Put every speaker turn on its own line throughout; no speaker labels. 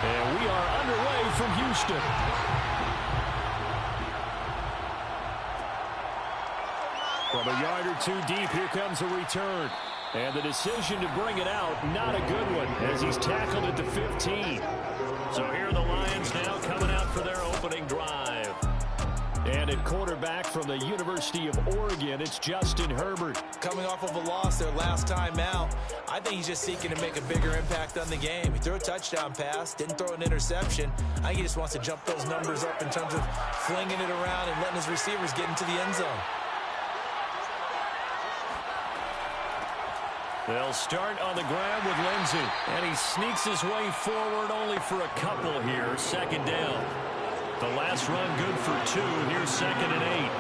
And we are underway from Houston. From a yard or two deep, here comes a return. And the decision to bring it out, not a good one, as he's tackled at the 15. So here are the Lions now coming out for their opening drive. And at quarterback from the University of Oregon, it's Justin Herbert.
Coming off of a loss their last time out, I think he's just seeking to make a bigger impact on the game. He threw a touchdown pass, didn't throw an interception. I think he just wants to jump those numbers up in terms of flinging it around and letting his receivers get into the end zone.
They'll start on the ground with Lindsey. And he sneaks his way forward only for a couple here. Second down. The last run good for 2. Here's 2nd and 8.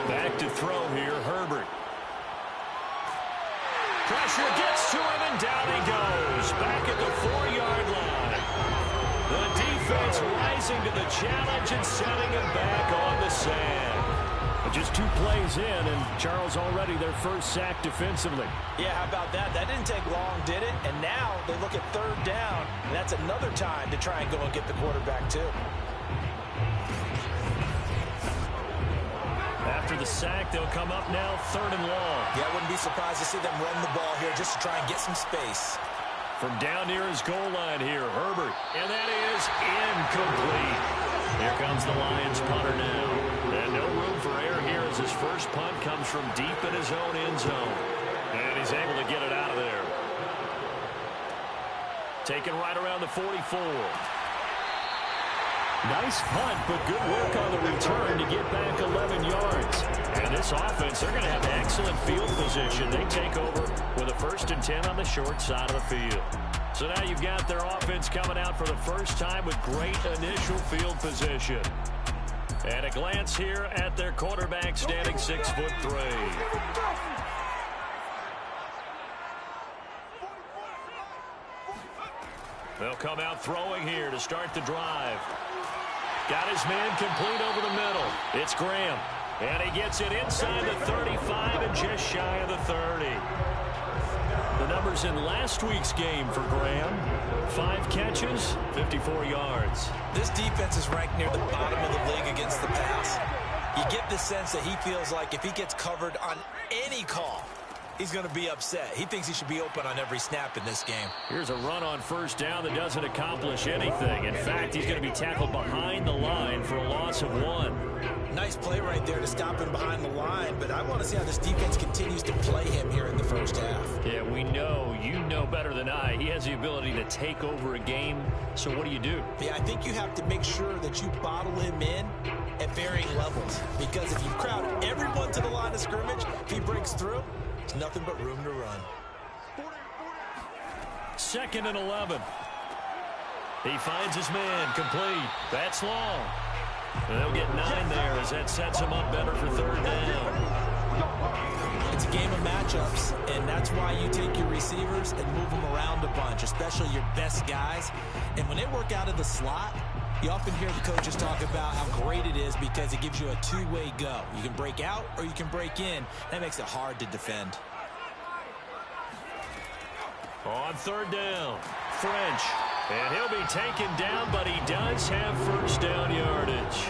Back to throw here, Herbert. Pressure gets to him, and down he goes. Back at the 4-yard line. The defense rising to the challenge and setting him back on the sand. But just 2 plays in, and Charles already their first sack defensively.
Yeah, how about that? That didn't take long, did it? And now they look at 3rd down, and that's another time to try and go and get the quarterback too.
After the sack, they'll come up now 3rd and long.
Yeah, I wouldn't be surprised to see them run the ball here just to try and get some space.
From down near his goal line here, Herbert. And that is incomplete. Here comes the Lions punter now. And no room for error here as his first punt comes from deep in his own end zone. And he's able to get it out of there. Taken right around the 44. Nice punt, but good work on the return to get back 11 yards. And this offense, they're going to have excellent field position. They take over with a 1st and 10 on the short side of the field. So now you've got their offense coming out for the first time with great initial field position. And a glance here at their quarterback standing 6'3". They'll come out throwing here to start the drive. Got his man complete over the middle. It's Graham. And he gets it inside the 35 and just shy of the 30. The numbers in last week's game for Graham. 5 catches, 54 yards.
This defense is ranked near the bottom of the league against the pass. You get the sense that he feels like if he gets covered on any call, he's going to be upset. He thinks he should be open on every snap in this game.
Here's a run on 1st down that doesn't accomplish anything. In fact, he's going to be tackled behind the line for a loss of 1.
Nice play right there to stop him behind the line, but I want to see how this defense continues to play him here in the first half.
Yeah, we know, you know better than I, he has the ability to take over a game. So what do you do?
Yeah, I think you have to make sure that you bottle him in at varying levels, because if you crowd everyone to the line of scrimmage, if he breaks through, there's nothing but room to run.
2nd and 11. He finds his man complete. That's long. They'll get 9 there as that sets him up better for 3rd down.
It's a game of matchups, and that's why you take your receivers and move them around a bunch, especially your best guys. And when they work out of the slot, you often hear the coaches talk about how great it is because it gives you a 2-way go. You can break out or you can break in. That makes it hard to defend.
On 3rd down, French. And he'll be taken down, but he does have 1st down yardage.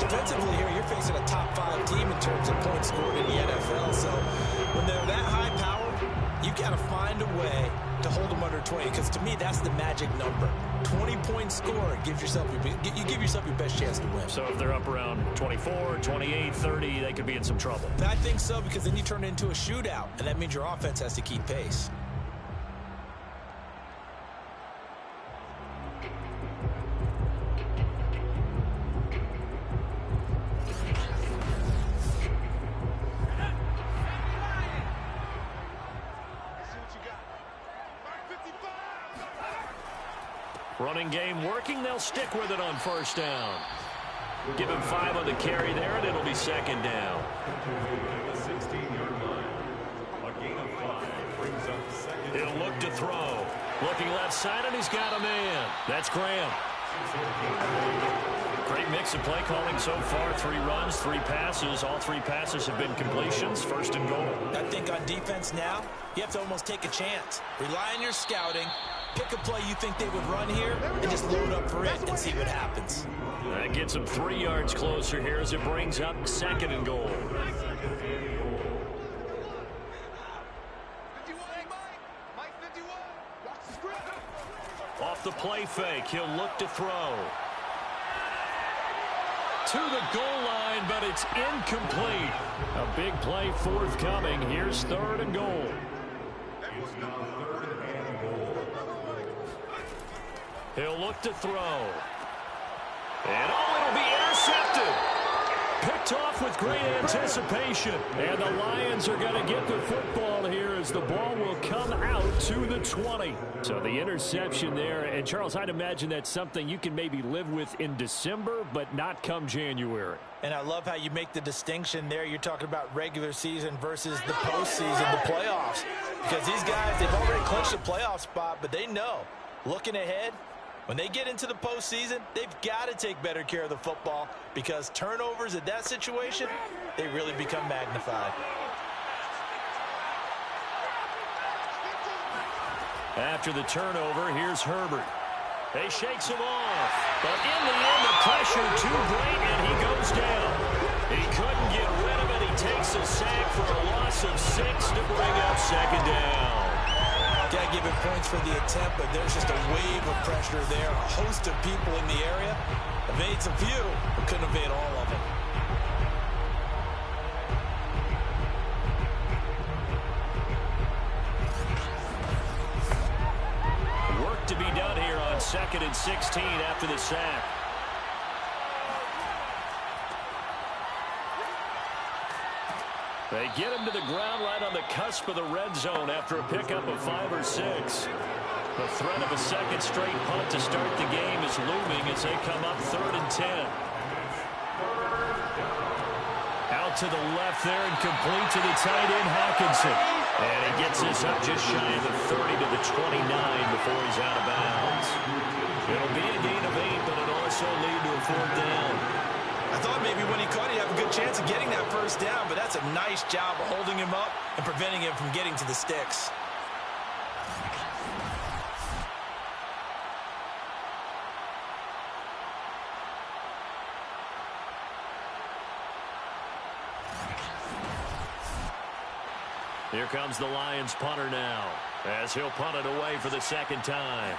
Defensively here, you're facing a top 5 team in terms of points scored in the NFL. So when they're that high powered, you got to find a way to hold them under 20, because to me, that's the magic number. 20-point score gives yourself you give yourself your best chance to win.
So if they're up around 24, 28, 30, they could be in some trouble.
I think so, because then you turn it into a shootout, and that means your offense has to keep pace.
Running game working. They'll stick with it on 1st down. Give him 5 on the carry there, and it'll be 2nd down. He'll look to throw. Looking left side, and he's got a man. That's Graham. Great mix of play calling so far. 3 runs, 3 passes. All 3 passes have been completions. First and goal.
I think on defense now, you have to almost take a chance. Rely on your scouting. Pick a play you think they would run here and just load up for it and see what happens.
That gets them 3 yards closer here as it brings up second and goal. Off the play fake, he'll look to throw. To the goal line, but it's incomplete. A big play forthcoming. Here's third and goal. He'll look to throw. And it'll be intercepted. Picked off with great anticipation. And the Lions are going to get the football here as the ball will come out to the 20. So the interception there. And, Charles, I'd imagine that's something you can maybe live with in December, but not come January.
And I love how you make the distinction there. You're talking about regular season versus the postseason, the playoffs. Because these guys, they've already clinched a playoff spot, but they know, looking ahead, when they get into the postseason, they've got to take better care of the football because turnovers at that situation, they really become magnified.
After the turnover, here's Herbert. He shakes him off. But in the end, the pressure too great, and he goes down. He couldn't get rid of it. He takes a sack for a loss of 6 to bring up second down.
Got to give him points for the attempt, but there's just a wave of pressure there. A host of people in the area. Evades a few, but couldn't evade all of them.
Work to be done here on 2nd and 16 after the sack. They get him to the ground right on the cusp of the red zone after a pickup of 5 or 6. The threat of a second straight punt to start the game is looming as they come up 3rd and 10. Out to the left there and complete to the tight end, Hawkinson. And he gets this up just shy of the 30 to the 29 before he's out of bounds. It'll be a gain of 8, but it'll also lead to a 4th down.
I thought maybe when he caught it, he'd have a good chance of getting that first down, but that's a nice job of holding him up and preventing him from getting to the sticks.
Here comes the Lions punter now, as he'll punt it away for the 2nd time.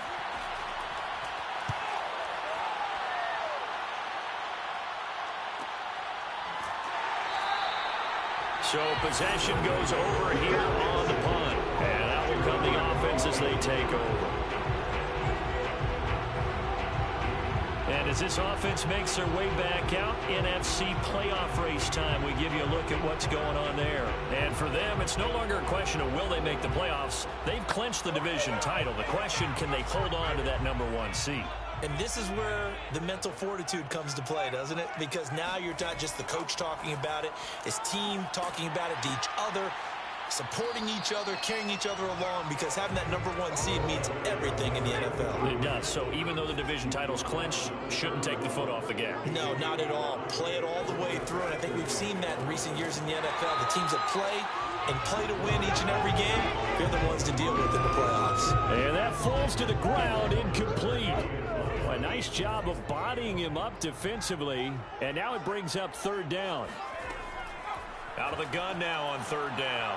So possession goes over here on the punt. And out will come the offense as they take over. And as this offense makes their way back out, NFC playoff race time, we give you a look at what's going on there. And for them, it's no longer a question of will they make the playoffs. They've clinched the division title. The question, can they hold on to that number 1 seed?
And this is where the mental fortitude comes to play, doesn't it? Because now you're not just the coach talking about it, it's team talking about it to each other, supporting each other, carrying each other along, because having that number 1 seed means everything in the NFL.
It does. So even though the division title's clinched, shouldn't take the foot off the gas.
No, not at all. Play it all the way through, and I think we've seen that in recent years in the NFL. The teams that play and play to win each and every game, they're the ones to deal with in the playoffs.
And that falls to the ground, incomplete. A nice job of bodying him up defensively, and now it brings up 3rd down. Out of the gun now on 3rd down.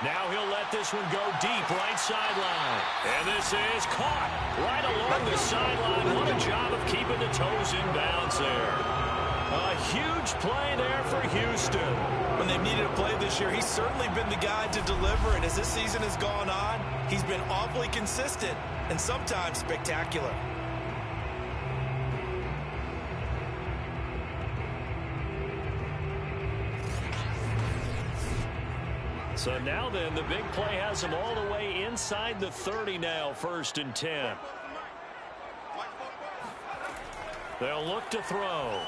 Now he'll let this one go deep, right sideline. And this is caught right along the sideline. What a job of keeping the toes in bounds there. A huge play there for Houston.
When they've needed a play this year, he's certainly been the guy to deliver. And as this season has gone on, he's been awfully consistent and sometimes spectacular.
So now then, the big play has him all the way inside the 30 now, 1st and 10. They'll look to throw.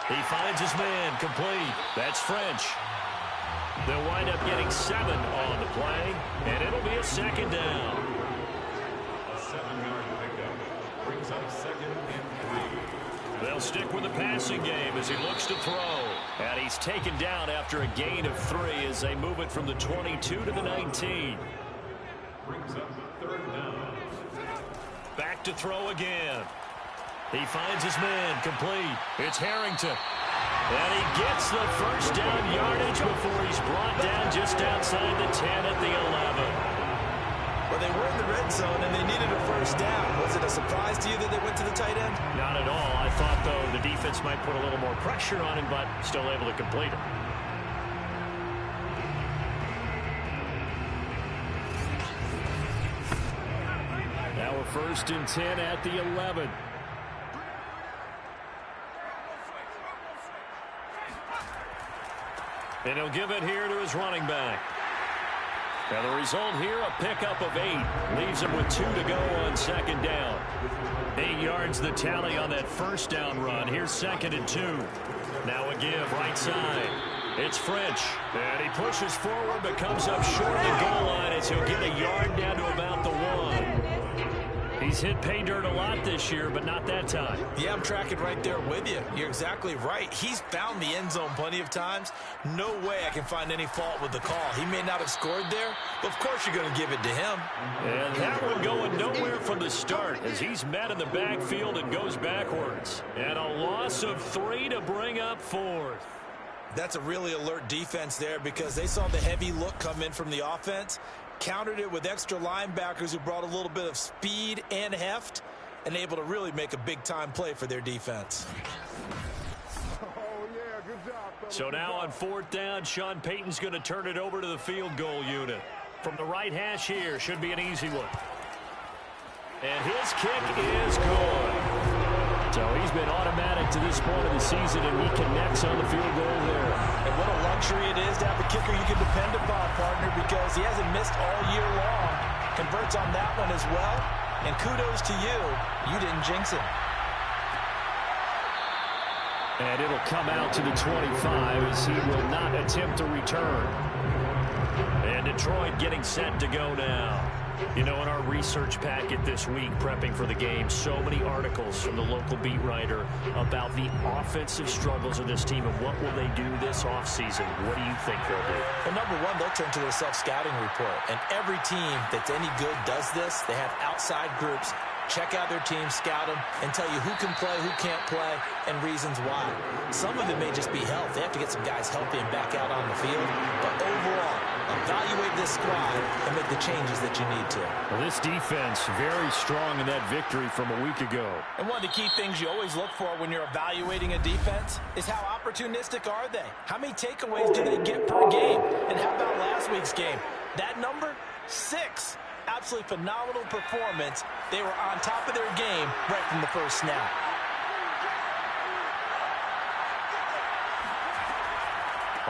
He finds his man, complete. That's French. They'll wind up getting 7 on the play, and it'll be a 2nd down. They'll stick with the passing game as he looks to throw. And he's taken down after a gain of 3 as they move it from the 22 to the 19. Back to throw again. He finds his man complete. It's Harrington. And he gets the first down yardage before he's brought down just outside the 10 at the 11.
Well, they were in the red zone, and they needed a first down. Was it a surprise to you that they went to the tight end?
Not at all. I thought, though, the defense might put a little more pressure on him, but still able to complete it. Now a 1st and 10 at the 11. And he'll give it here to his running back. Now the result here, a pickup of 8. Leaves him with 2 to go on 2nd down. 8 yards the tally on that first down run. Here's 2nd and 2. Now a give right side. It's French. And he pushes forward but comes up short of the goal line as he'll get a yard down to about the 1. He's hit pay dirt a lot this year, but not that time.
Yeah, I'm tracking right there with you. You're exactly right. He's found the end zone plenty of times. No way I can find any fault with the call. He may not have scored there, but of course you're going to give it to him.
And that one going nowhere from the start as he's met in the backfield and goes backwards. And a loss of 3 to bring up 4th.
That's a really alert defense there because they saw the heavy look come in from the offense, countered it with extra linebackers who brought a little bit of speed and heft, and able to really make a big-time play for their defense.
Oh, yeah, good job.
So now on 4th down, Sean Payton's going to turn it over to the field goal unit. From the right hash here, should be an easy one. And his kick is good. So he's been automatic to this point of the season, and he connects on the field goal there.
And what a luxury it is to have a kicker you can depend upon, partner, because he hasn't missed all year long. Converts on that one as well. And kudos to you. You didn't jinx it.
And it'll come out to the 25 as he will not attempt to return. And Detroit getting set to go now. You know, in our research packet this week, prepping for the game, so many articles from the local beat writer about the offensive struggles of this team and what will they do this offseason. What do you think they'll do?
Well, number one, they'll turn to their self-scouting report. And every team that's any good does this. They have outside groups. Check out their team, scout them, and tell you who can play, who can't play, and reasons why. Some of it may just be health. They have to get some guys healthy and back out on the field. But overall, evaluate this squad and make the changes that you need to.
Well, this defense very strong in that victory from a week ago.
And one of the key things you always look for when you're evaluating a defense is how opportunistic are they? How many takeaways do they get per game? And how about last week's game? That number, 6. Absolutely phenomenal performance. They were on top of their game right from the first snap.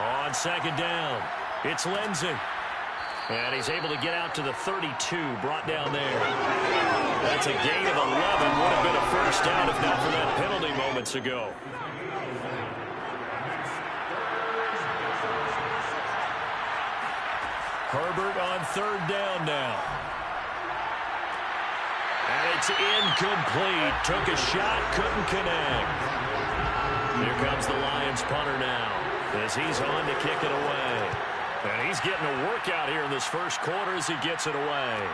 On 2nd down, it's Lindsey. And he's able to get out to the 32, brought down there. That's a gain of 11. Would have been a first down if not for that penalty moments ago. Herbert on 3rd down now. And it's incomplete. Took a shot, couldn't connect. Here comes the Lions punter now as he's on to kick it away. And he's getting a workout here in this first quarter as he gets it away.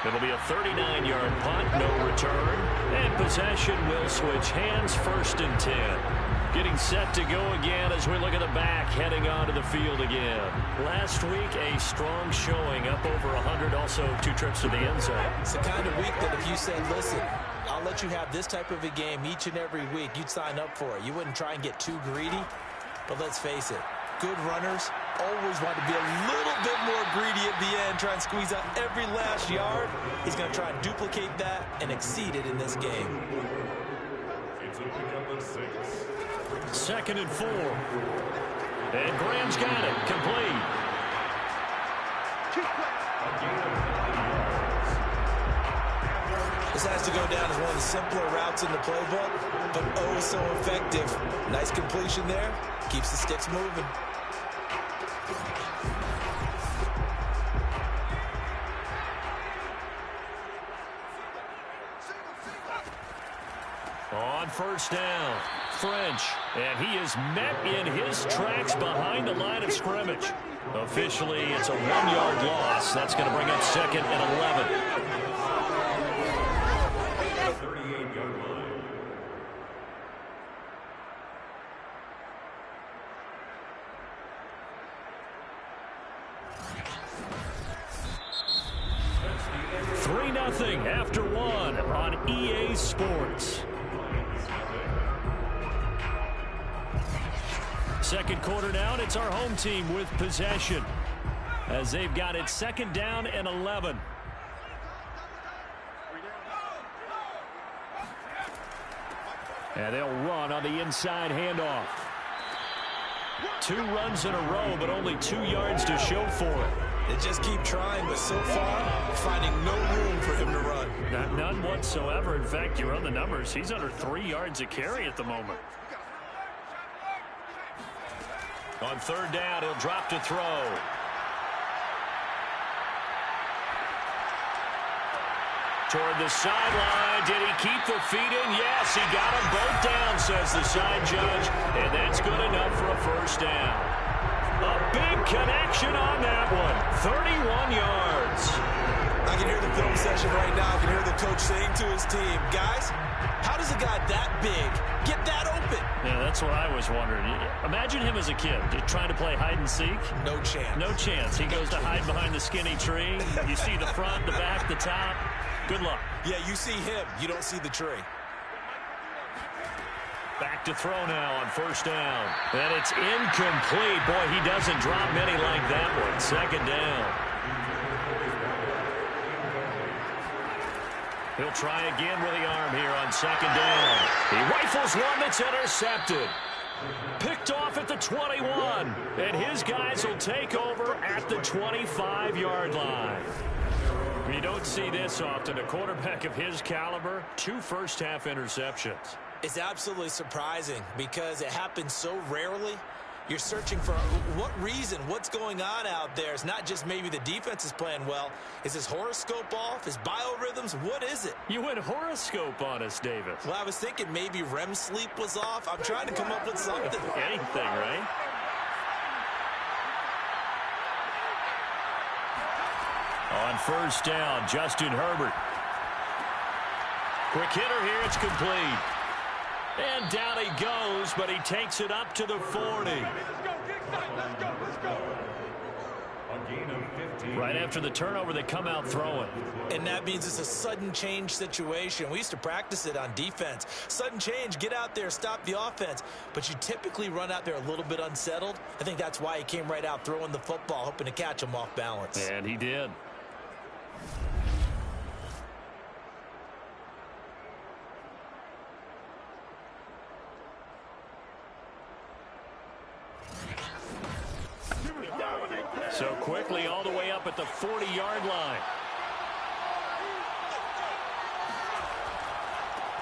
It'll be a 39-yard punt, no return. And possession will switch hands, 1st and 10. Getting set to go again as we look at the back, heading onto the field again. Last week, a strong showing, up over 100, also 2 trips to the end zone.
It's the kind of week that if you said, listen, I'll let you have this type of a game each and every week, you'd sign up for it. You wouldn't try and get too greedy, but let's face it, good runners always want to be a little bit more greedy at the end, try and squeeze out every last yard. He's going to try and duplicate that and exceed it in this game.
2nd and 4. And Graham's got it. Complete.
This has to go down as one of the simpler routes in the playbook, but oh so effective. Nice completion there. Keeps the sticks moving.
first down. French, and he is met in his tracks behind the line of scrimmage. Officially, it's a 1-yard loss. That's going to bring up 2nd and 11. Nothing after 1 on EA Sports. Second quarter down, it's our home team with possession as they've got it 2nd down and 11. And they'll run on the inside handoff. 2 runs in a row, but only 2 yards to show for it.
They just keep trying, but so far, finding no room for him to run.
None whatsoever. In fact, you run the numbers. He's under 3 yards a carry at the moment. On 3rd down, he'll drop to throw. Toward the sideline. Did he keep the feet in? Yes, he got them both down, says the side judge. And that's good enough for a first down. A big connection on that one. 31 yards.
I can hear the film session right now. I can hear the coach saying to his team, guys, how does a guy that big get that open?
Yeah, that's what I was wondering. Imagine him as a kid trying to play hide and seek.
No chance.
No chance. He goes to hide behind the skinny tree. You see the front, the back, the top. Good luck.
Yeah, you see him. You don't see the tree.
Back to throw now on first down. And it's incomplete. Boy, he doesn't drop many like that one. 2nd down. He'll try again with the arm here on 2nd down. He rifles one that's intercepted. Picked off at the 21. And his guys will take over at the 25-yard line. You don't see this often. A quarterback of his caliber, 2 first-half interceptions.
It's absolutely surprising because it happens so rarely. You're searching for what reason, what's going on out there. It's not just maybe the defense is playing well. Is his horoscope off? His biorhythms? What is it?
You went horoscope on us, David.
Well, I was thinking maybe REM sleep was off. I'm trying to come up with something.
Anything, right? On first down, Justin Herbert. Quick hitter here, it's complete. And down he goes, but he takes it up to the 40. Right after the turnover, they come out throwing.
And that means it's a sudden change situation. We used to practice it on defense. Sudden change, get out there, stop the offense. But you typically run out there a little bit unsettled. I think that's why he came right out throwing the football, hoping to catch him off balance.
And he did. So quickly all the way up at the 40-yard line.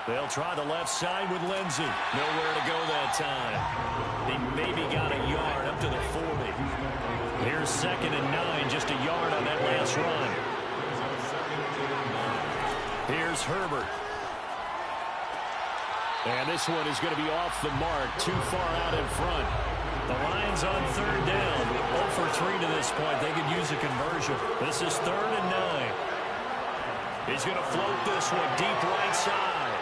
They'll try the left side with Lindsey. Nowhere to go that time. He maybe got a yard up to the 40. Here's 2nd and 9, just a yard on that last run. Here's Herbert. And this one is going to be off the mark, too far out in front. The Lions on 3rd down. 0 for 3 to this point. They could use a conversion. This is 3rd and 9. He's going to float this one deep right side.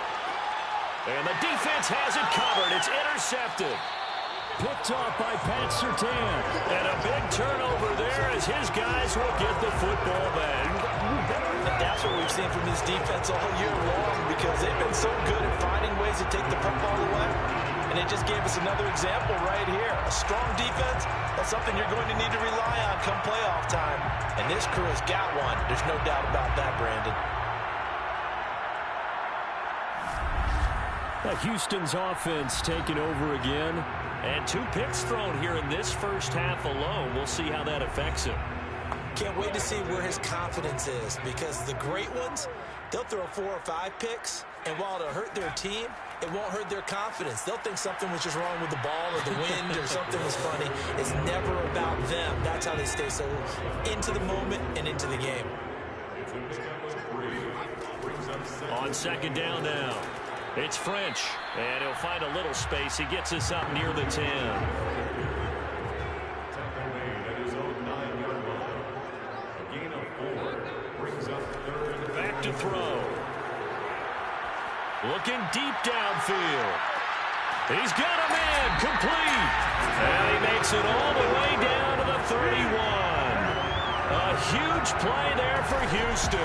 And the defense has it covered. It's intercepted. Picked off by Pat Surtain. And a big turnover there as his guys will get the football back.
That's what we've seen from this defense all year long because they've been so good at finding ways to take the football away. And it just gave us another example right here. A strong defense, that's something you're going to need to rely on come playoff time. And this crew has got one. There's no doubt about that, Brandon.
Houston's offense taking over again. And 2 picks thrown here in this first half alone. We'll see how that affects him.
Can't wait to see where his confidence is because the great ones, they'll throw 4 or 5 picks, and while it'll hurt their team, it won't hurt their confidence. They'll think something was just wrong with the ball or the wind or something was funny. It's never about them. That's how they stay so into the moment and into the game.
On 2nd down now. It's French, and he'll find a little space. He gets us up near the 10. Back to throw. Looking deep downfield. He's got a man complete. And he makes it all the way down to the 31. A huge play there for Houston.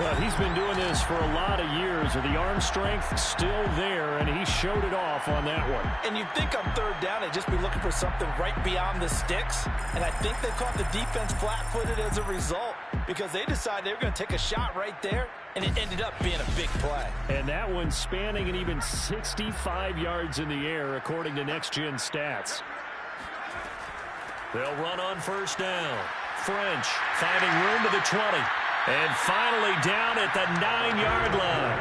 Well, he's been doing this for a lot of years. The arm strength still there, and he showed it off on that one.
And you'd think on third down, they'd just be looking for something right beyond the sticks. And I think they caught the defense flat-footed as a result because they decided they were going to take a shot right there, and it ended up being a big play.
And that one spanning an even 65 yards in the air, according to Next Gen Stats.
They'll run on first down. French finding room to the 20. And finally down at the 9-yard line.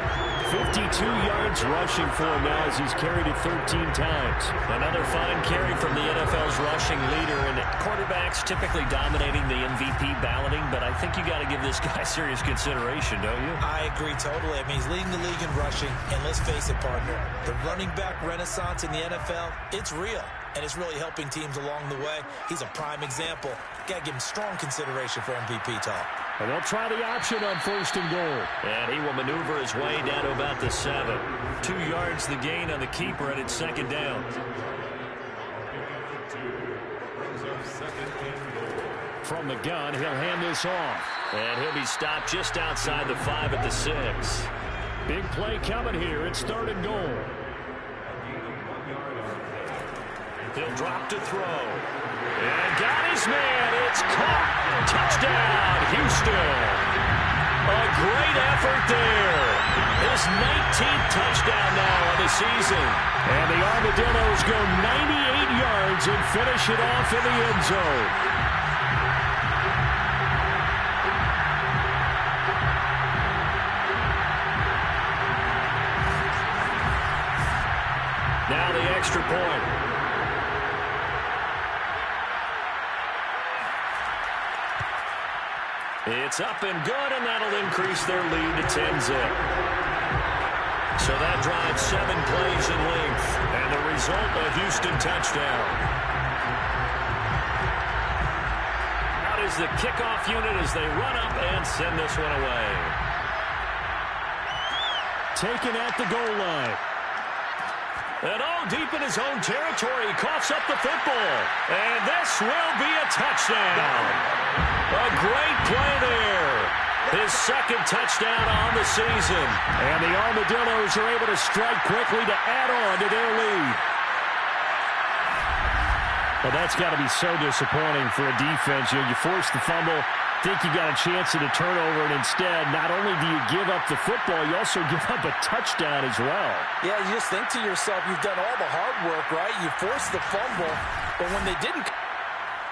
52 yards rushing for him now as he's carried it 13 times.
Another fine carry from the NFL's rushing leader. And quarterbacks typically dominating the MVP balloting, but I think you got to give this guy serious consideration, don't you?
I agree totally. I mean, he's leading the league in rushing. And let's face it, partner, the running back renaissance in the NFL, it's real. And it's really helping teams along the way. He's a prime example. Got to give him strong consideration for MVP talk.
And they'll try the option on first and goal.
And he will maneuver his way down to about the 7. 2 yards the gain on the keeper, and it's second down.
From the gun, he'll hand this off.
And he'll be stopped just outside the 5 at the 6.
Big play coming here. It's third and goal.
He'll drop to throw. And got his man. It's caught. Touchdown, Houston. A great effort there. His 19th touchdown now on the season.
And the Armadillos go 98 yards and finish it off in the end zone.
Now the extra point. It's up and good, and that'll increase their lead to 10-zip. So that drives 7 plays in length, and the result, a Houston touchdown. Out is the kickoff unit as they run up and send this one away.
Taken at the goal line.
And all deep in his own territory, he coughs up the football. And this will be a touchdown. A great play there. His second touchdown on the season.
And the Armadillos are able to strike quickly to add on to their lead. Well, that's got to be so disappointing for a defense. You force the fumble, think you got a chance at a turnover, and instead, not only do you give up the football, you also give up a touchdown as well.
Yeah, you just think to yourself, you've done all the hard work, right? You forced the fumble, but when they didn't...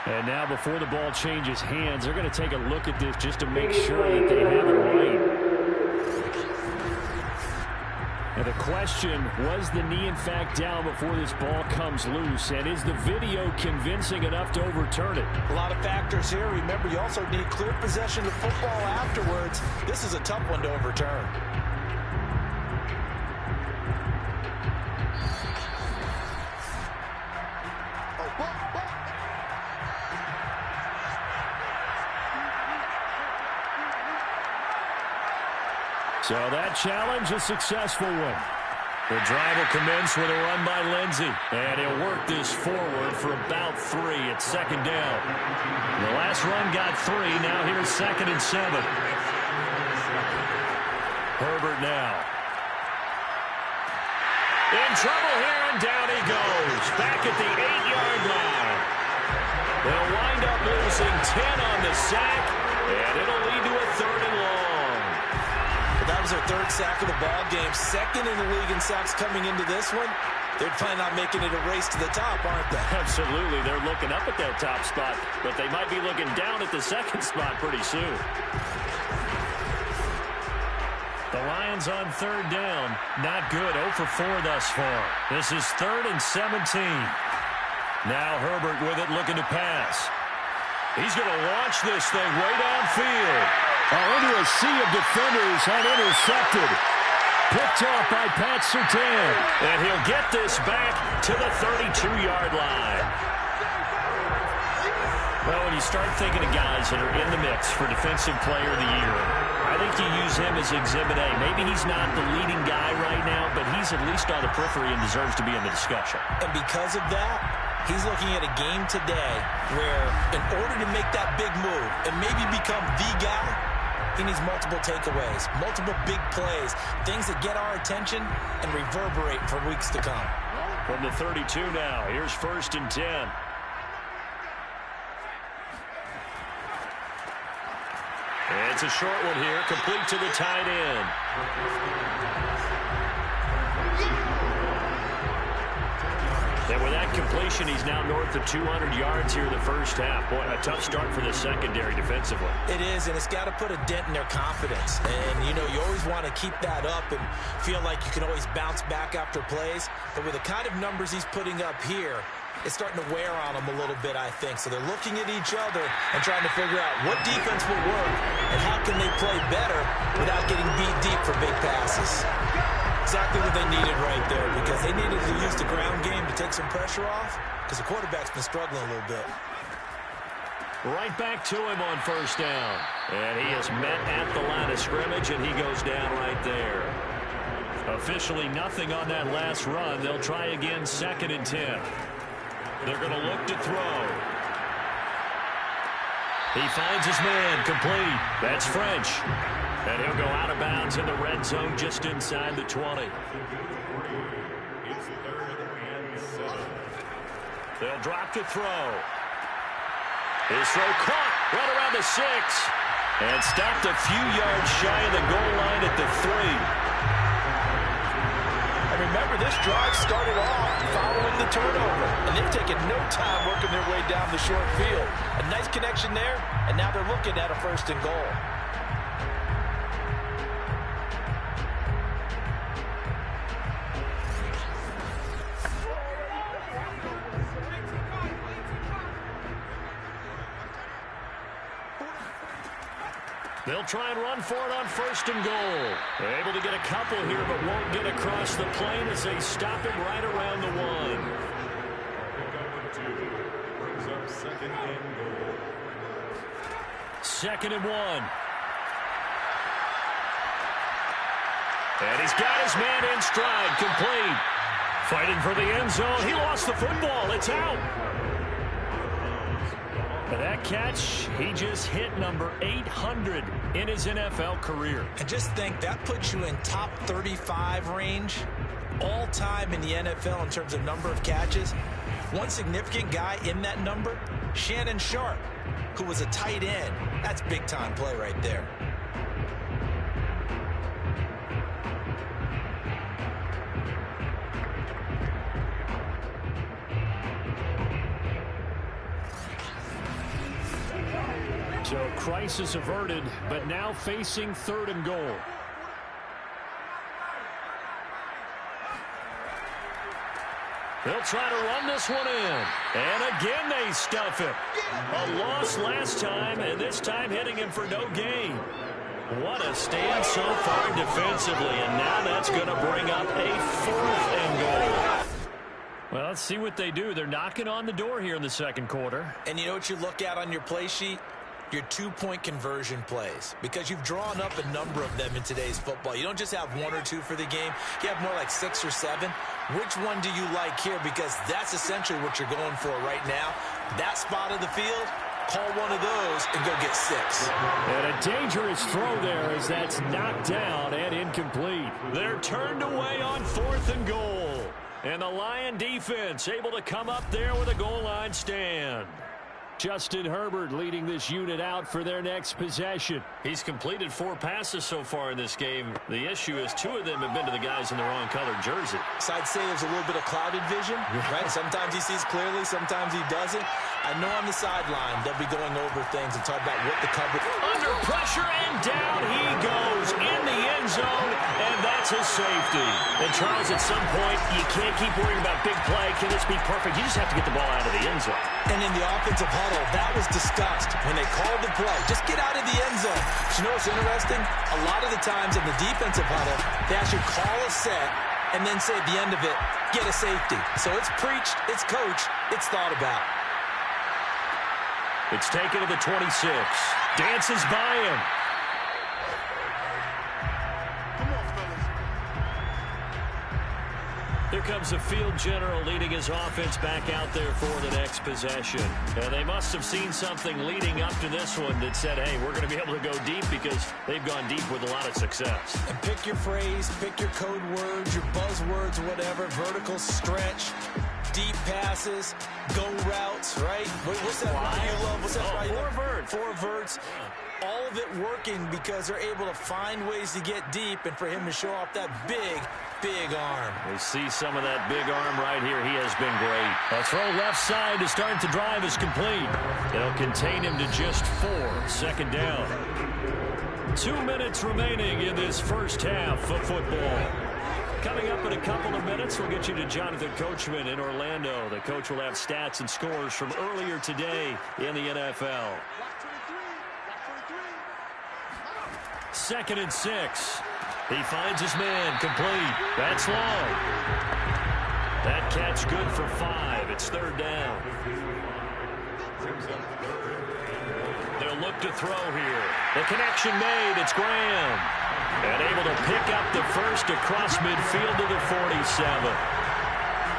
And now before the ball changes hands, they're going to take a look at this just to make sure that they have it right. And the question, was the knee in fact down before this ball comes loose? And is the video convincing enough to overturn it?
A lot of factors here. Remember, you also need clear possession of football afterwards. This is a tough one to overturn.
So that challenge, a successful one.
The drive will commence with a run by Lindsey. And he'll work this forward for about 3 at second down. The last run got 3. Now here's 2nd and 7. Herbert now. In trouble here, and down he goes. Back at the 8-yard line. They'll wind up losing 10 on the sack. And it'll lead to a 3rd and long.
That was their 3rd sack of the ball game. 2nd in the league in sacks coming into this one. They're planning on making it a race to the top, aren't they?
Absolutely. They're looking up at that top spot, but they might be looking down at the 2nd spot pretty soon. The Lions on 3rd down. Not good. 0 for 4 thus far. This is 3rd and 17. Now Herbert with it, looking to pass. He's going to launch this thing way downfield.
Into a sea of defenders and intercepted. Picked off by Pat Surtain.
And he'll get this back to the 32-yard line. Well, when you start thinking of guys that are in the mix for Defensive Player of the Year, I think you use him as Exhibit A. Maybe he's not the leading guy right now, but he's at least on the periphery and deserves to be in the discussion.
And because of that, he's looking at a game today where in order to make that big move and maybe become the guy, he needs multiple takeaways, multiple big plays, things that get our attention and reverberate for weeks to come.
From the 32 now, here's 1st and 10. It's a short one here, complete to the tight end. And with that completion, he's now north of 200 yards here in the first half. Boy, a tough start for the secondary defensively.
It is, and it's got to put a dent in their confidence. And, you know, you always want to keep that up and feel like you can always bounce back after plays. But with the kind of numbers he's putting up here, it's starting to wear on them a little bit, I think. So they're looking at each other and trying to figure out what defense will work and how can they play better without getting beat deep for big passes. Exactly what they needed right there, because they needed to use the ground game to take some pressure off, because the quarterback's been struggling a little bit.
Right back to him on 1st down. And he is met at the line of scrimmage, and he goes down right there. Officially nothing on that last run. They'll try again 2nd and 10. They're going to look to throw. He finds his man, complete. That's French. And he'll go out of bounds in the red zone just inside the 20. They'll drop to throw. His throw caught right around the 6. And stopped a few yards shy of the goal line at the 3.
And remember, this drive started off following the turnover. And they've taken no time working their way down the short field. A nice connection there, and now they're looking at a 1st and goal.
They'll try and run for it on 1st and goal. They're able to get a couple here, but won't get across the plane as they stop him right around the 1. Second and 1. And he's got his man in stride, complete. Fighting for the end zone. He lost the football. It's out. For that catch, he just hit number 800 in his NFL career.
And just think, that puts you in top 35 range all time in the NFL in terms of number of catches. One significant guy in that number, Shannon Sharp, who was a tight end. That's big-time play right there.
So crisis averted, but now facing 3rd and goal.
They'll try to run this one in. And again they stuff him. A loss last time, and this time hitting him for no gain. What a stand so far defensively, and now that's going to bring up a 4th and goal.
Well, let's see what they do. They're knocking on the door here in the 2nd quarter.
And you know what you look at on your play sheet? Your 2-point conversion plays, because you've drawn up a number of them in today's football. You don't just have 1 or 2 for the game. You have more like 6 or 7. Which one do you like here? Because that's essentially what you're going for right now. That spot of the field, call one of those and go get 6.
And a dangerous throw there as that's knocked down and incomplete.
They're turned away on 4th and goal. And the Lion defense able to come up there with a goal line stand.
Justin Herbert leading this unit out for their next possession.
He's completed 4 passes so far in this game. The issue is 2 of them have been to the guys in the wrong colored jersey.
So I'd say there's a little bit of clouded vision, right? Sometimes he sees clearly, sometimes he doesn't. I know on the sideline they'll be going over things and talk about what the coverage.
Under pressure, and down he goes in the end zone, and that's a safety. And Charles, at some point, you can't keep worrying about big play. Can this be perfect? You just have to get the ball out of the end zone.
And in the offensive huddle, that was discussed when they called the play. Just get out of the end zone. But you know what's interesting? A lot of the times in the defensive huddle, they actually call a set and then say at the end of it, get a safety. So it's preached, it's coached, it's thought about.
It's taken to the 26. Dances by him. Here comes the field general leading his offense back out there for the next possession. And they must have seen something leading up to this one that said, hey, we're going to be able to go deep because they've gone deep with a lot of success.
And pick your phrase, pick your code words, your buzzwords, whatever, vertical stretch, deep passes, go routes, right? What's that route you love? What's that route you love? Four verts. All of it working because they're able to find ways to get deep and for him to show off that big arm.
We see some of that big arm right here. He has been great. A throw left side to start the drive is complete. They'll contain him to just 4. Second down. 2 minutes remaining in this first half of football. Coming up in a couple of minutes, we'll get you to Jonathan Coachman in Orlando. The coach will have stats and scores from earlier today in the NFL. 2nd and 6. He finds his man, complete. That's long. That catch good for 5. It's 3rd down. They'll look to throw here. The connection made. It's Graham. And able to pick up the first across midfield to the 47.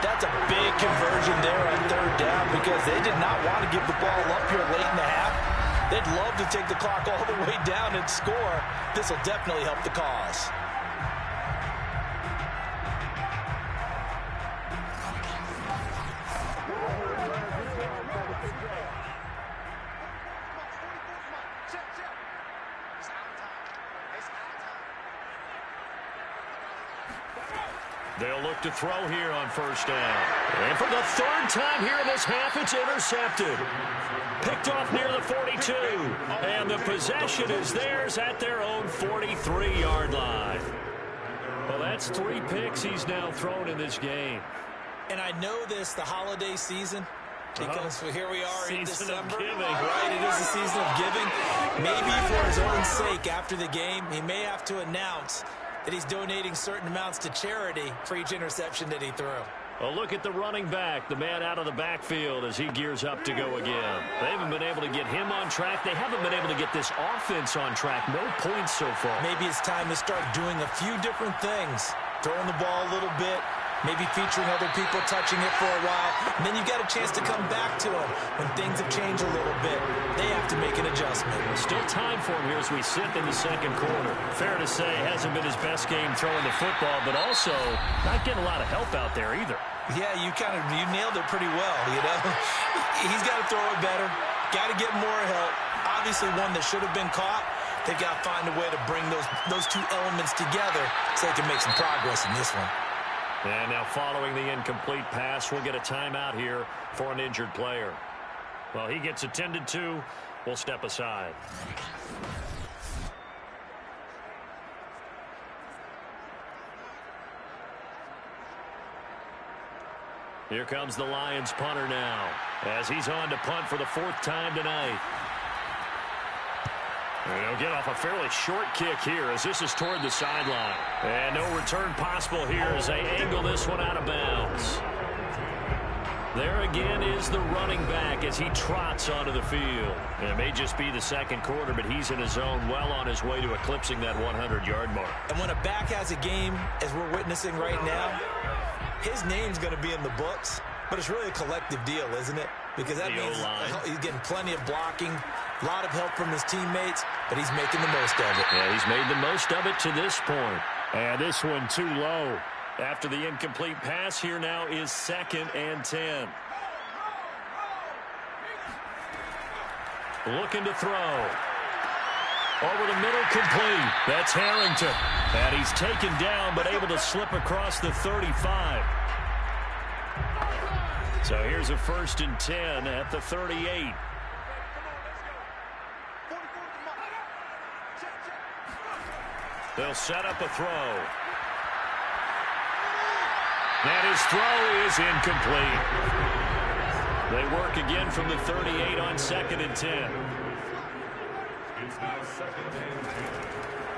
That's a big conversion there on 3rd down because they did not want to give the ball up here late in the half. They'd love to take the clock all the way down and score. This will definitely help the cause.
They'll look to throw here on 1st down. And for the 3rd time here in this half, it's intercepted. Picked off near the 42. And the possession is theirs at their own 43-yard line. Well, that's 3 picks he's now thrown in this game.
And I know this, the holiday season, because here we are in December.
Giving.
Right, it is the season of giving. Maybe for his own sake after the game, he may have to announce that he's donating certain amounts to charity for each interception that he threw.
A look at the running back, the man out of the backfield as he gears up to go again. They haven't been able to get him on track. They haven't been able to get this offense on track. No points so far.
Maybe it's time to start doing a few different things. Throwing the ball a little bit, maybe featuring other people touching it for a while. And then you've got a chance to come back to him when things have changed a little bit. They have to make an adjustment.
Still time for him here as we sit in the 2nd quarter. Fair to say, hasn't been his best game throwing the football, but also not getting a lot of help out there either.
Yeah, you nailed it pretty well, you know. He's got to throw it better. Got to get more help. Obviously one that should have been caught. They've got to find a way to bring those 2 elements together so they can make some progress in this one.
And now following the incomplete pass, we'll get a timeout here for an injured player. Well, he gets attended to. We'll step aside. Here comes the Lions punter now as he's on to punt for the 4th time tonight. And he'll get off a fairly short kick here as this is toward the sideline. And no return possible here as they angle this one out of bounds. There again is the running back as he trots onto the field. And it may just be the 2nd quarter, but he's in his zone well on his way to eclipsing that 100-yard mark.
And when a back has a game, as we're witnessing right now, his name's going to be in the books, but it's really a collective deal, isn't it? Because that means he's getting plenty of blocking, a lot of help from his teammates, but he's making the most of it.
Yeah, he's made the most of it to this point. And this one too low. After the incomplete pass, here now is 2nd and 10. Looking to throw. Over the middle, complete. That's Harrington. And he's taken down, but able to slip across the 35. So here's a 1st and 10 at the 38. They'll set up a throw. And his throw is incomplete. They work again from the 38 on 2nd and 10.
It's now 2nd and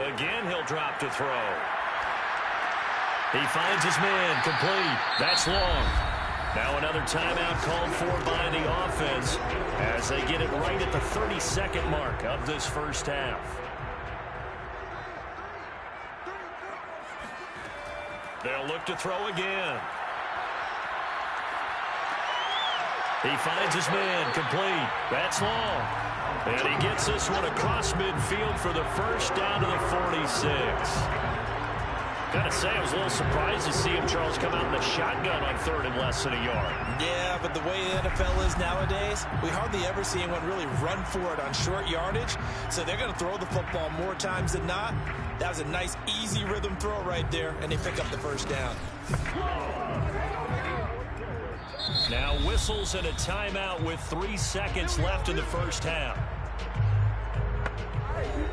10.
Again, he'll drop to throw. He finds his man, complete. That's long. Now another timeout called for by the offense as they get it right at the 32nd mark of this first half. They'll look to throw again. He finds his man, complete. That's long. And he gets this one across midfield for the first down to the 46. Gotta say, I was a little surprised to see him, Charles, come out in the shotgun on 3rd and less than a yard.
Yeah, but the way the NFL is nowadays, we hardly ever see anyone really run for it on short yardage. So they're going to throw the football more times than not. That was a nice, easy rhythm throw right there, and they pick up the first down.
Now whistles and a timeout with 3 seconds left in the first half.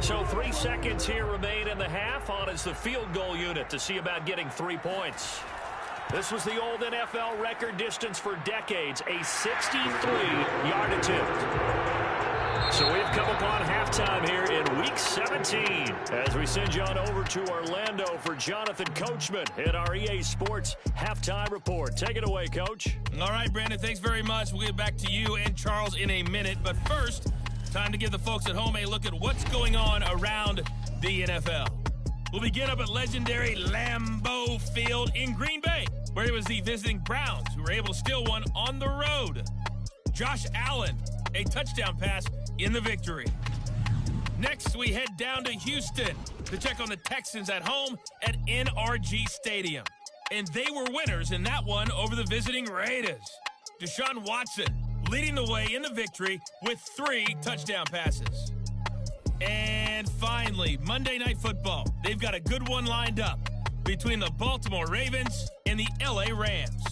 So 3 seconds here remain in the half. On is the field goal unit to see about getting 3 points. This was the old NFL record distance for decades, a 63-yard attempt. So we've come upon halftime here in Week 17 as we send you on over to Orlando for Jonathan Coachman in our EA Sports Halftime Report. Take it away, Coach.
All right, Brandon, thanks very much. We'll get back to you and Charles in a minute. But first, time to give the folks at home a look at what's going on around the NFL. We'll begin up at legendary Lambeau Field in Green Bay, where it was the visiting Browns who were able to steal one on the road. Josh Allen, a touchdown pass in the victory. Next, we head down to Houston to check on the Texans at home at NRG Stadium. And they were winners in that one over the visiting Raiders. Deshaun Watson leading the way in the victory with 3 touchdown passes. And finally, Monday Night Football. They've got a good one lined up between the Baltimore Ravens and the LA Rams.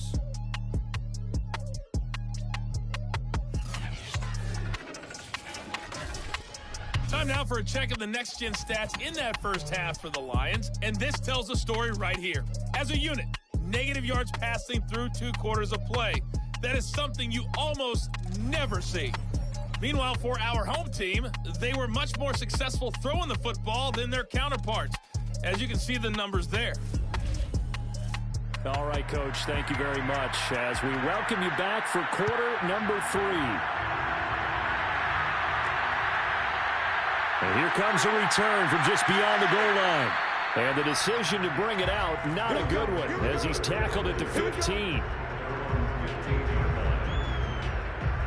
Time now for a check of the next-gen stats in that first half for the Lions, and this tells the story right here. As a unit, negative yards passing through 2 quarters of play. That is something you almost never see. Meanwhile, for our home team, they were much more successful throwing the football than their counterparts, as you can see the numbers there.
All right, Coach, thank you very much as we welcome you back for quarter number 3. And here comes a return from just beyond the goal line. And the decision to bring it out, not a good one, as he's tackled at the 15.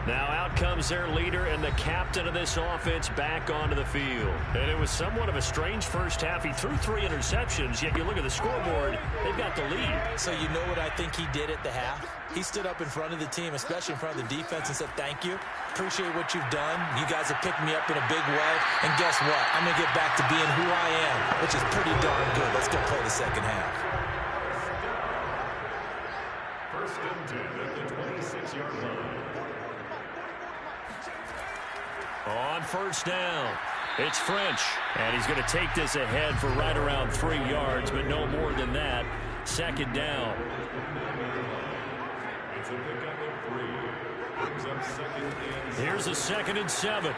Now out comes their leader and the captain of this offense back onto the field. And it was somewhat of a strange first half. He threw 3 interceptions, yet you look at the scoreboard, they've got the lead.
So you know what I think he did at the half? He stood up in front of the team, especially in front of the defense, and said, thank you. Appreciate what you've done. You guys have picked me up in a big way. And guess what? I'm going to get back to being who I am, which is pretty darn good. Let's go play the second half.
First and 10 at the 26-yard line.
On first down, it's French. And he's going to take this ahead for right around 3 yards, but no more than that. Second down.
It's a pickup of 3. Brings up 2nd and 7.
Here's a 2nd and 7.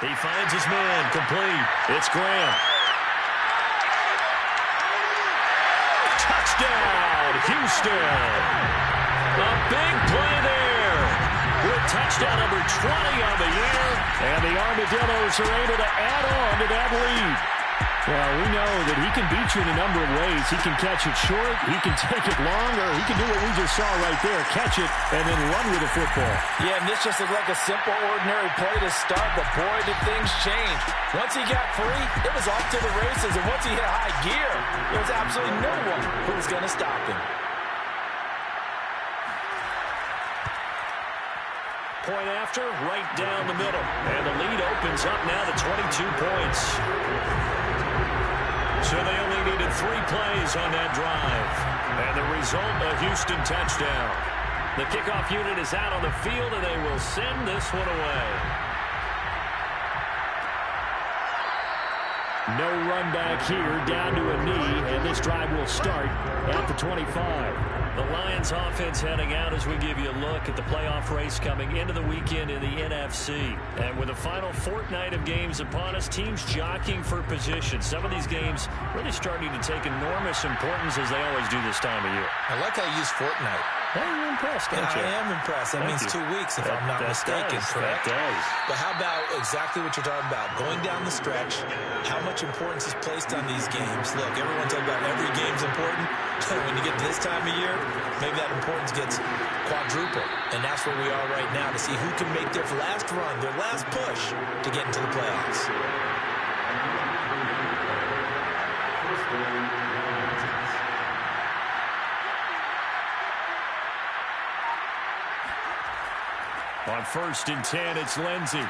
He finds his man, complete. It's Graham. Touchdown, Houston. A big play there. With touchdown number 20 on the year. And the Armadillos are able to add on to that lead.
Well, we know that he can beat you in a number of ways. He can catch it short, he can take it long, or he can do what we just saw right there, catch it and then run with the football.
Yeah, and this just looked like a simple, ordinary play to start, but boy, did things change. Once he got free, it was off to the races, and once he hit high gear, there was absolutely no one who was going to stop him.
Point after, right down the middle. And the lead opens up now to 22 points. So they only needed 3 plays on that drive. And the result, a Houston touchdown. The kickoff unit is out on the field, and they will send this one away.
No run back here, down to a knee, and this drive will start at the 25.
The Lions offense heading out as we give you a look at the playoff race coming into the weekend in the NFC. And with the final fortnight of games upon us, teams jockeying for position. Some of these games really starting to take enormous importance as they always do this time of year.
I like how you use fortnight.
Hey, you're impressed, don't you?
I am impressed. That means 2 weeks, if I'm not mistaken, correct?
That does.
But how about exactly what you're talking about? Going down the stretch, how much importance is placed on these games? Look, everyone talks about every game's important. When you get to this time of year, maybe that importance gets quadruple. And that's where we are right now to see who can make their last run, their last push to get into the playoffs.
On 1st and 10, it's Lindsey.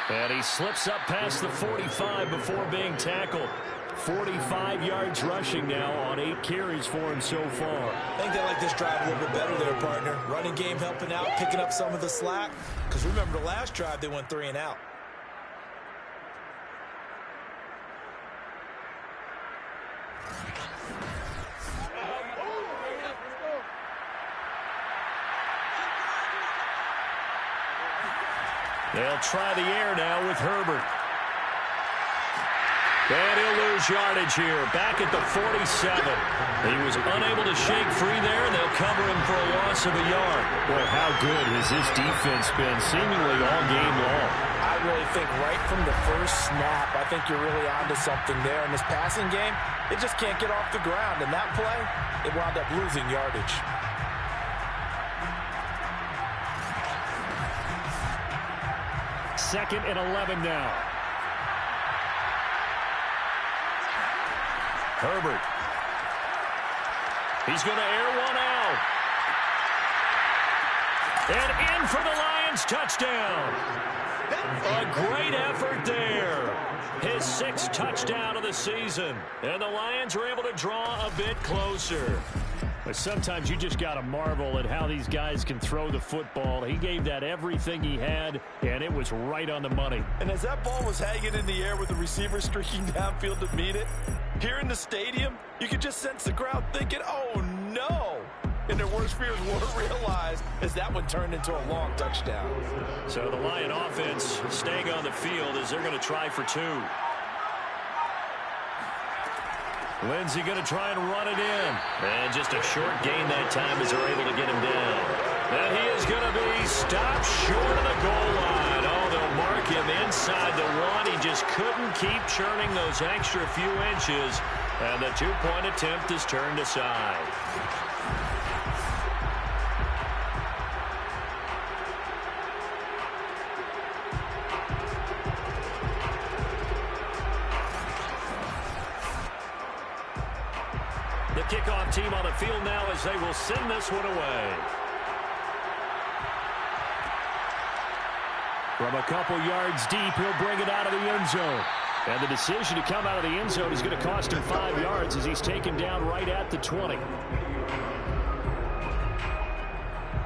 And he slips up past the 45 before being tackled. 45 yards rushing now on 8 carries for him so far.
I think they like this drive a little bit better there, partner. Running game helping out, picking up some of the slack. Because remember, the last drive, they went 3 and out.
They'll try the air now with Herbert. And he'll lose yardage here. Back at the 47. He was unable to shake free there. They'll cover him for a loss of a yard. Boy, how good has this defense been seemingly all game long?
I really think right from the first snap, I think you're really onto something there. In this passing game, it just can't get off the ground. And that play, it wound up losing yardage.
Second and 11 now. Herbert. He's going to air one out. And in for the Lions touchdown. A great effort there. His 6th touchdown of the season. And the Lions are able to draw a bit closer. But sometimes you just got to marvel at how these guys can throw the football. He gave that everything he had, and it was right on the money.
And as that ball was hanging in the air with the receiver streaking downfield to meet it, here in the stadium, you could just sense the crowd thinking, oh, no. And their worst fears weren't realized as that one turned into a long touchdown.
So the Lion offense staying on the field as they're going to try for 2. Lindsey going to try and run it in. And just a short gain that time as they're able to get him down. And he is going to be stopped short of the goal line. Oh, they'll mark him inside the 1. He just couldn't keep churning those extra few inches. And the 2-point attempt is turned aside. The kickoff team on the field now as they will send this one away.
From a couple yards deep, he'll bring it out of the end zone. And the decision to come out of the end zone is going to cost him 5 yards as he's taken down right at the 20.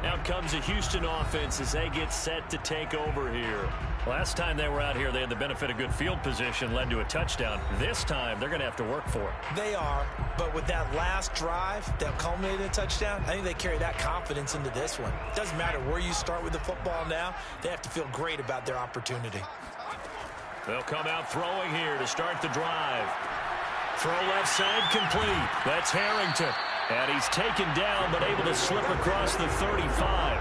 Out comes the Houston offense as they get set to take over here. Last time they were out here, they had the benefit of good field position, led to a touchdown. This time, they're going to have to work for it.
They are, but with that last drive that culminated in a touchdown, I think they carry that confidence into this one. It doesn't matter where you start with the football now. They have to feel great about their opportunity.
They'll come out throwing here to start the drive. Throw left side complete. That's Harrington.
And he's taken down but able to slip across the 35.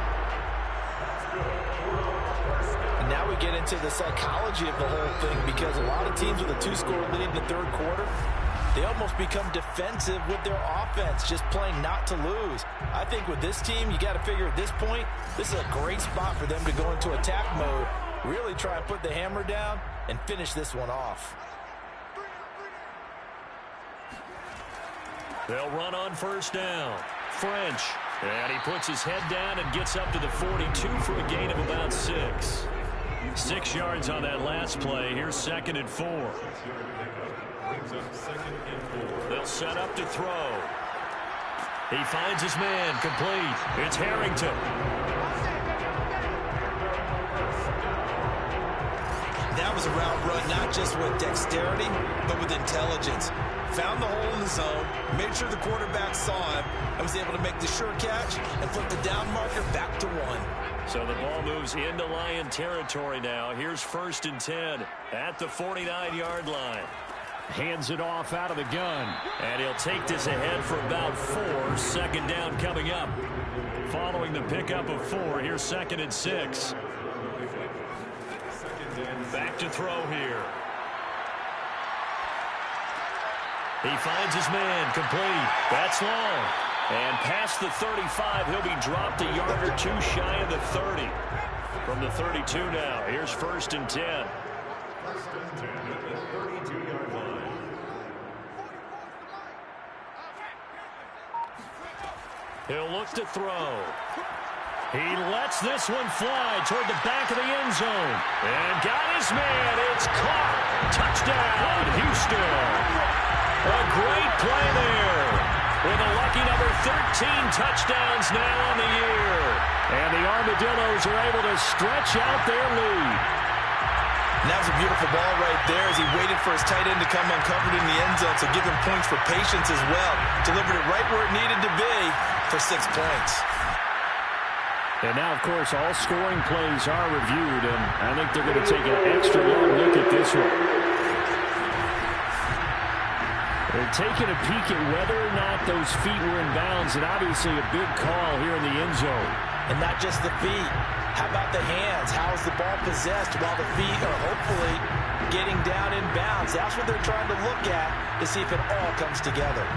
And now we get into the psychology of the whole thing, because a lot of teams with a 2-score lead in the third quarter, they almost become defensive with their offense, just playing not to lose. I think with this team, you got to figure at this point, this is a great spot for them to go into attack mode, really try and put the hammer down and finish this one off.
They'll run on first down. French. And he puts his head down and gets up to the 42 for a gain of about 6. 6 yards on that last play. Here's 2nd and 4. They'll set up to throw. He finds his man, complete. It's Harrington.
That was a route run, not just with dexterity, but with intelligence. Found the hole in the zone, made sure the quarterback saw him, and was able to make the sure catch and flip the down marker back to 1.
So the ball moves into Lion territory now. Here's 1st and 10 at the 49-yard line. Hands it off out of the gun. And he'll take this ahead for about 4. 2nd down coming up. Following the pickup of 4, here's 2nd and 6. Back to throw here. He finds his man, complete. That's long. And past the 35, he'll be dropped a yard or 2 shy of the 30. From the 32 now, here's 1st and 10.
1st and 10 at the 32-yard line.
He'll look to throw. He lets this one fly toward the back of the end zone. And got his man. It's caught. Touchdown, Houston. A great play there. With a lucky number 13 touchdowns now on the year. And the Armadillos are able to stretch out their lead.
And that was a beautiful ball right there as he waited for his tight end to come uncovered in the end zone, so give him points for patience as well. Delivered it right where it needed to be for 6 points.
And now, of course, all scoring plays are reviewed, and I think they're going to take an extra long look at this one. They're taking a peek at whether or not those feet were in bounds, and obviously a big call here in the end zone.
And not just the feet. How about the hands? How is the ball possessed while the feet are hopefully getting down in bounds? That's what they're trying to look at to see if it all comes together.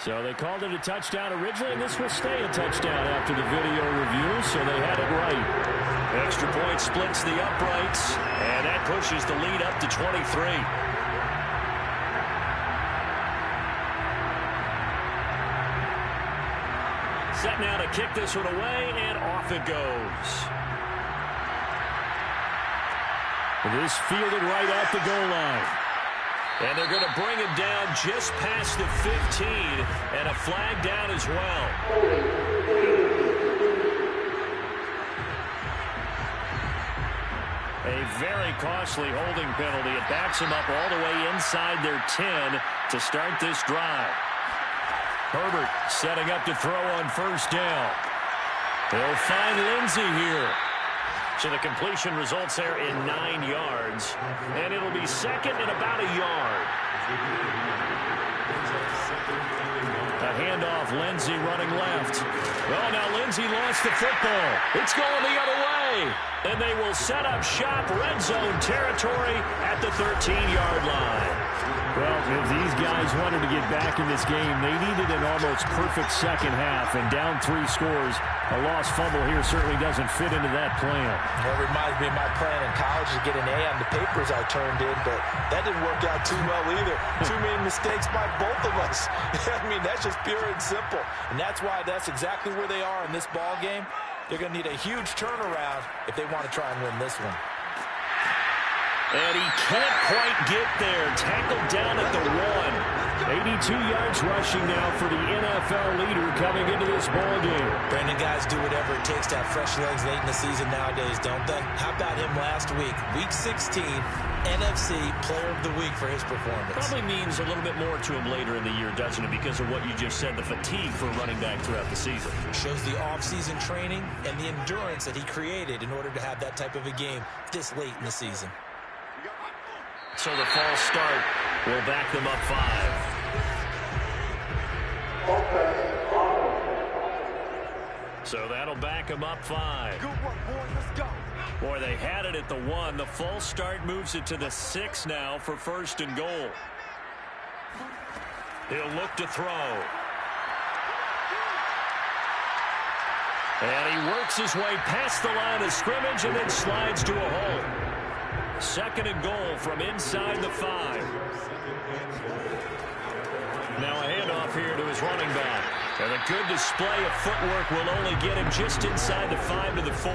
So they called it a touchdown originally, and this will stay a touchdown after the video review, so they had it right. Extra point splits the uprights, and that pushes the lead up to 23. Set now to kick this one away, and off it goes. This fielded right at the goal line. And they're going to bring it down just past the 15, and a flag down as well. A very costly holding penalty. It backs them up all the way inside their 10 to start this drive. Herbert setting up to throw on 1st down. They'll find Lindsey here. So the completion results there in 9 yards. And it'll be 2nd and about a yard. A handoff, Lindsey running left. Oh, now Lindsey lost the football. It's going the other way. And they will set up shop, red zone territory at the 13-yard line. Well, if these guys wanted to get back in this game, they needed an almost perfect second half, and down 3 scores. A lost fumble here certainly doesn't fit into that plan.
Well, it reminds me of my plan in college to get an A on the papers I turned in, but that didn't work out too well either. Too many mistakes by both of us. I mean, that's just pure and simple. And that's why that's exactly where they are in this ball game. They're going to need a huge turnaround if they want to try and win this one.
And he can't quite get there. Tackled down at the 1. 82 yards rushing now for the NFL leader coming into this ball game.
Brandon, guys do whatever it takes to have fresh legs late in the season nowadays, don't they? How about him last week? Week 16, NFC Player of the Week for his performance.
Probably means a little bit more to him later in the year, doesn't it? Because of what you just said, the fatigue for running back throughout the season.
Shows the off-season training and the endurance that he created in order to have that type of a game this late in the season.
So the false start will back them up 5. So that'll back them up 5.
Good work, boys. Let's go.
Boy, they had it at the 1. The false start moves it to the 6 now for 1st and goal. He'll look to throw. And he works his way past the line of scrimmage and then slides to a hole. 2nd and goal from inside the 5. Now a handoff here to his running back. And a good display of footwork will only get him just inside the 5 to the 4.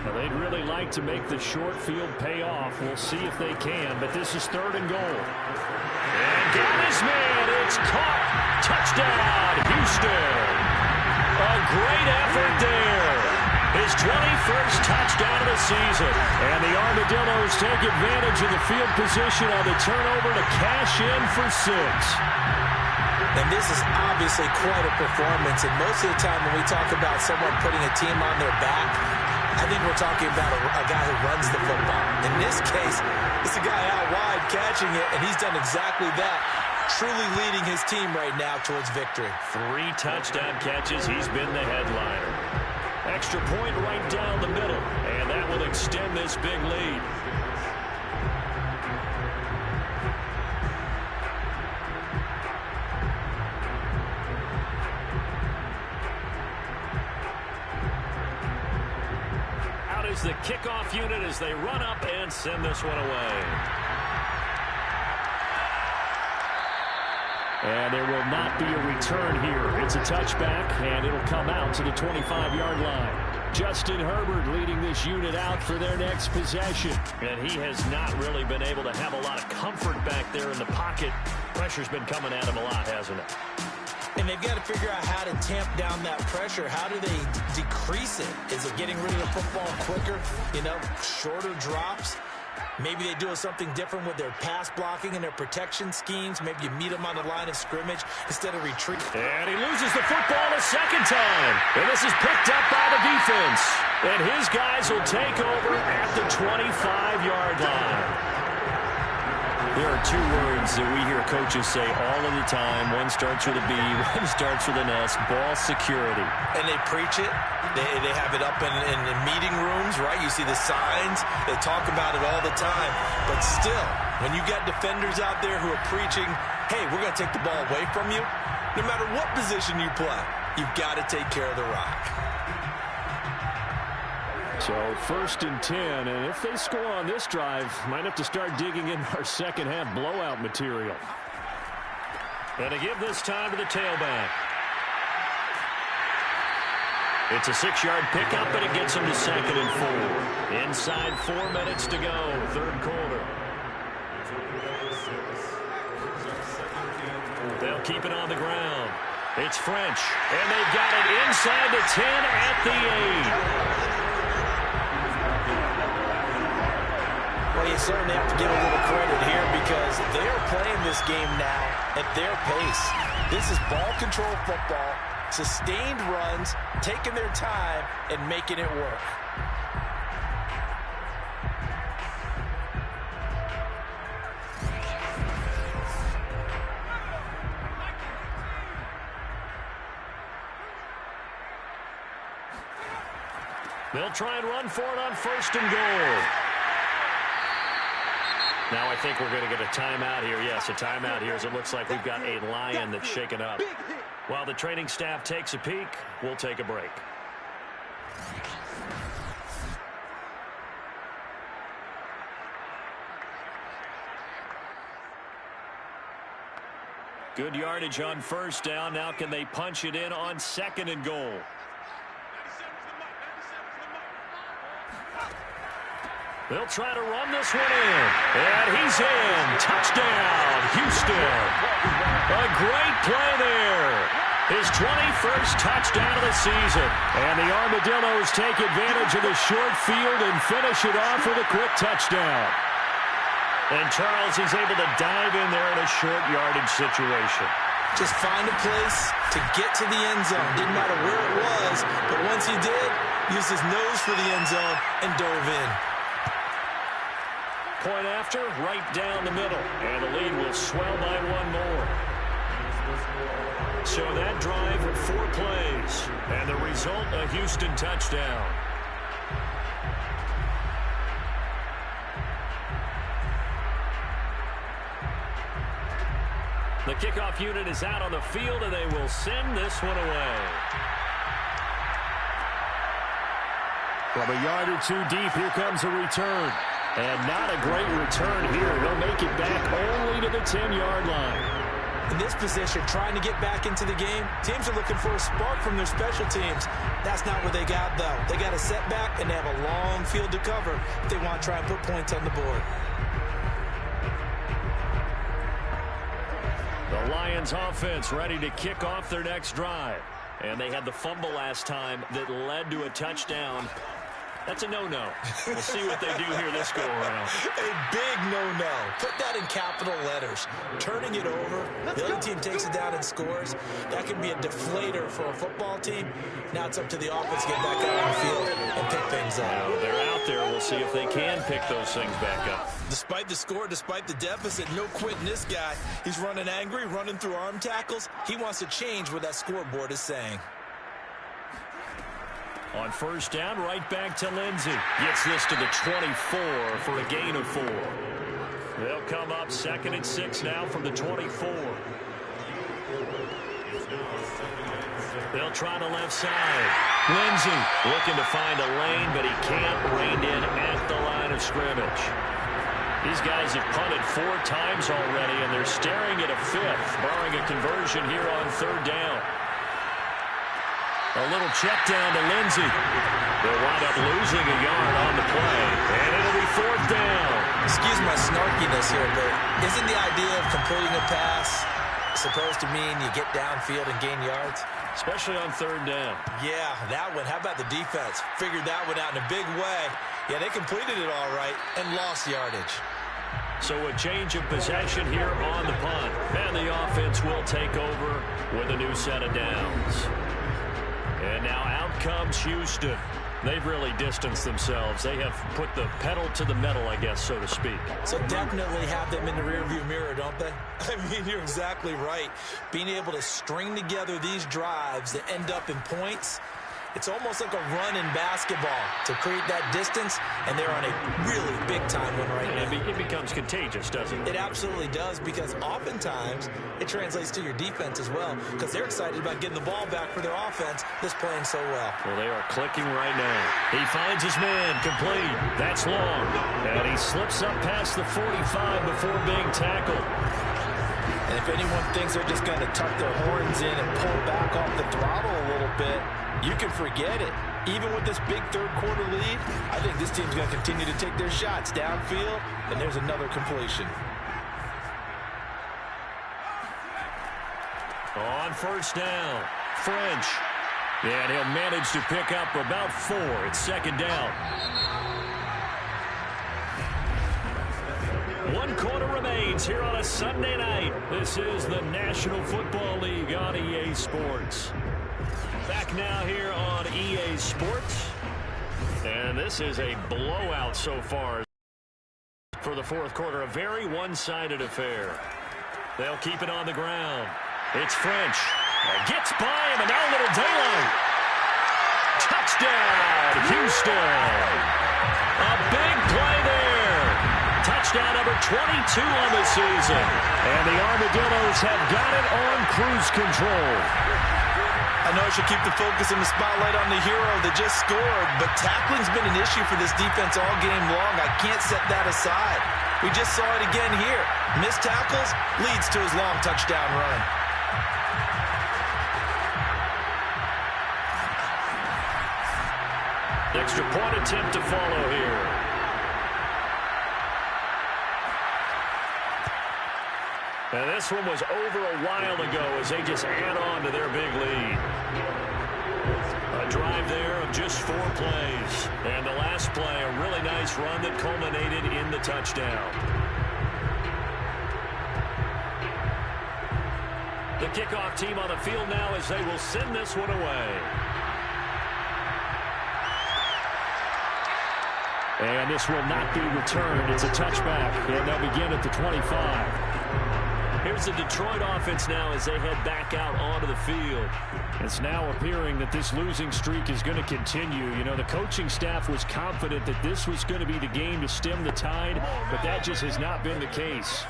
Well, they'd really like to make the short field pay off. We'll see if they can, but this is 3rd and goal. And got his man. It's caught. Touchdown, Houston. A great effort there. His 21st touchdown of the season. And the Armadillos take advantage of the field position on the turnover to cash in for 6.
And this is obviously quite a performance. And most of the time when we talk about someone putting a team on their back, I think we're talking about a guy who runs the football. In this case, it's a guy out wide catching it, and he's done exactly that, truly leading his team right now towards victory.
3 touchdown catches. He's been the headliner. Extra point right down the middle, and that will extend this big lead. Out is the kickoff unit as they run up and send this one away. And there will not be a return here. It's a touchback, and it'll come out to the 25-yard line. Justin Herbert leading this unit out for their next possession. And he has not really been able to have a lot of comfort back there in the pocket. Pressure's been coming at him a lot, hasn't it?
And they've got to figure out how to tamp down that pressure. How do they decrease it? Is it getting rid of the football quicker? Shorter drops? Maybe they do something different with their pass blocking and their protection schemes. Maybe you meet them on the line of scrimmage instead of retreat.
And he loses the football a second time. And this is picked up by the defense. And his guys will take over at the 25-yard line. There are 2 words that we hear coaches say all of the time. One starts with a B, one starts with an S, ball security.
And they preach it. They have it up in meeting rooms, right? You see the signs. They talk about it all the time. But still, when you got defenders out there who are preaching, hey, we're going to take the ball away from you, no matter what position you play, you've got to take care of the rock.
So 1st and 10, and if they score on this drive, might have to start digging in our second half blowout material. And to give this time to the tailback. It's a 6-yard pickup, and it gets him to 2nd and 4. Inside 4 minutes to go, 3rd quarter. They'll keep it on the ground. It's French, and they've got it inside the 10 at the 8.
Well, you certainly have to give a little credit here because they are playing this game now at their pace. This is ball control football, sustained runs, taking their time, and making it work.
They'll try and run for it on 1st and goal. Now I think we're going to get a timeout here. Yes, a timeout here as it looks like we've got a lion that's shaken up. While the training staff takes a peek, we'll take a break. Good yardage on 1st down. Now can they punch it in on 2nd and goal? They'll try to run this one in. And he's in. Touchdown, Houston. A great play there. His 21st touchdown of the season. And the Armadillos take advantage of the short field and finish it off with a quick touchdown. And Charles, he's able to dive in there in a short yardage situation.
Just find a place to get to the end zone. Didn't matter where it was, but once he did, used his nose for the end zone and dove in.
Point after, right down the middle. And the lead will swell by 1 more. So that drive, 4 plays. And the result, a Houston touchdown. The kickoff unit is out on the field, and they will send this one away. From a yard or 2 deep, here comes a return. And not a great return here. They'll make it back only to the 10-yard line.
In this position, trying to get back into the game, teams are looking for a spark from their special teams. That's not what they got, though. They got a setback, and they have a long field to cover if they want to try and put points on the board.
The Lions offense ready to kick off their next drive. And they had the fumble last time that led to a touchdown. That's a no-no. We'll see what they do here this go-around.
A big no-no. Put that in capital letters. Turning it over, the other team takes it down and scores. That can be a deflator for a football team. Now it's up to the offense to get back out on the field and pick things up.
Now they're out there. We'll see if they can pick those things back up.
Despite the score, despite the deficit, no quitting this guy. He's running angry, running through arm tackles. He wants to change what that scoreboard is saying.
On first down, right back to Lindsey. Gets this to the 24 for a gain of 4. They'll come up 2nd and 6 now from the 24. They'll try the left side. Lindsey looking to find a lane, but he can't. Reined in at the line of scrimmage. These guys have punted 4 times already, and they're staring at a 5th, barring a conversion here on 3rd down. A little check down to Lindsey. They'll wind up losing a yard on the play, and it'll be 4th down.
Excuse my snarkiness here, but isn't the idea of completing a pass supposed to mean you get downfield and gain yards?
Especially on 3rd down.
Yeah, that one. How about the defense? Figured that one out in a big way. Yeah, they completed it all right and lost yardage.
So a change of possession here on the punt. And the offense will take over with a new set of downs. And now out comes Houston. They've really distanced themselves. They have put the pedal to the metal, I guess, so to speak.
So definitely have them in the rearview mirror, don't they? I mean, you're exactly right. Being able to string together these drives that end up in points, it's almost like a run in basketball to create that distance, and they're on a really big-time one right now.
It becomes contagious, doesn't it?
It absolutely does, because oftentimes it translates to your defense as well, because they're excited about getting the ball back for their offense that's playing so well.
Well, they are clicking right now. He finds his man, complete. That's long. And he slips up past the 45 before being tackled.
And if anyone thinks they're just going to tuck their horns in and pull back off the throttle a little bit, you can forget it. Even with this big 3rd quarter lead, I think this team's going to continue to take their shots downfield, and there's another completion.
On first down, French. And he'll manage to pick up about 4. It's 2nd down. 1 quarter remains here on a Sunday night. This is the National Football League on EA Sports. Back now here on EA Sports. And this is a blowout so far for the 4th quarter. A very one-sided affair. They'll keep it on the ground. It's French. Gets by him, and now a little daylight. Touchdown, Houston. A big play there. Touchdown number 22 on the season. And the Armadillos have got it on cruise control.
I know I should keep the focus and the spotlight on the hero that just scored, but tackling's been an issue for this defense all game long. I can't set that aside. We just saw it again here. Missed tackles leads to his long touchdown run.
Extra point attempt to follow here. And this one was over a while ago as they just add on to their big lead. A drive there of just 4 plays. And the last play, a really nice run that culminated in the touchdown. The kickoff team on the field now as they will send this one away. And this will not be returned. It's a touchback, and they'll begin at the 25. Here's the Detroit offense now as they head back out onto the field. It's now appearing that this losing streak is going to continue. You know, the coaching staff was confident that this was going to be the game to stem the tide, but that just has not been the case.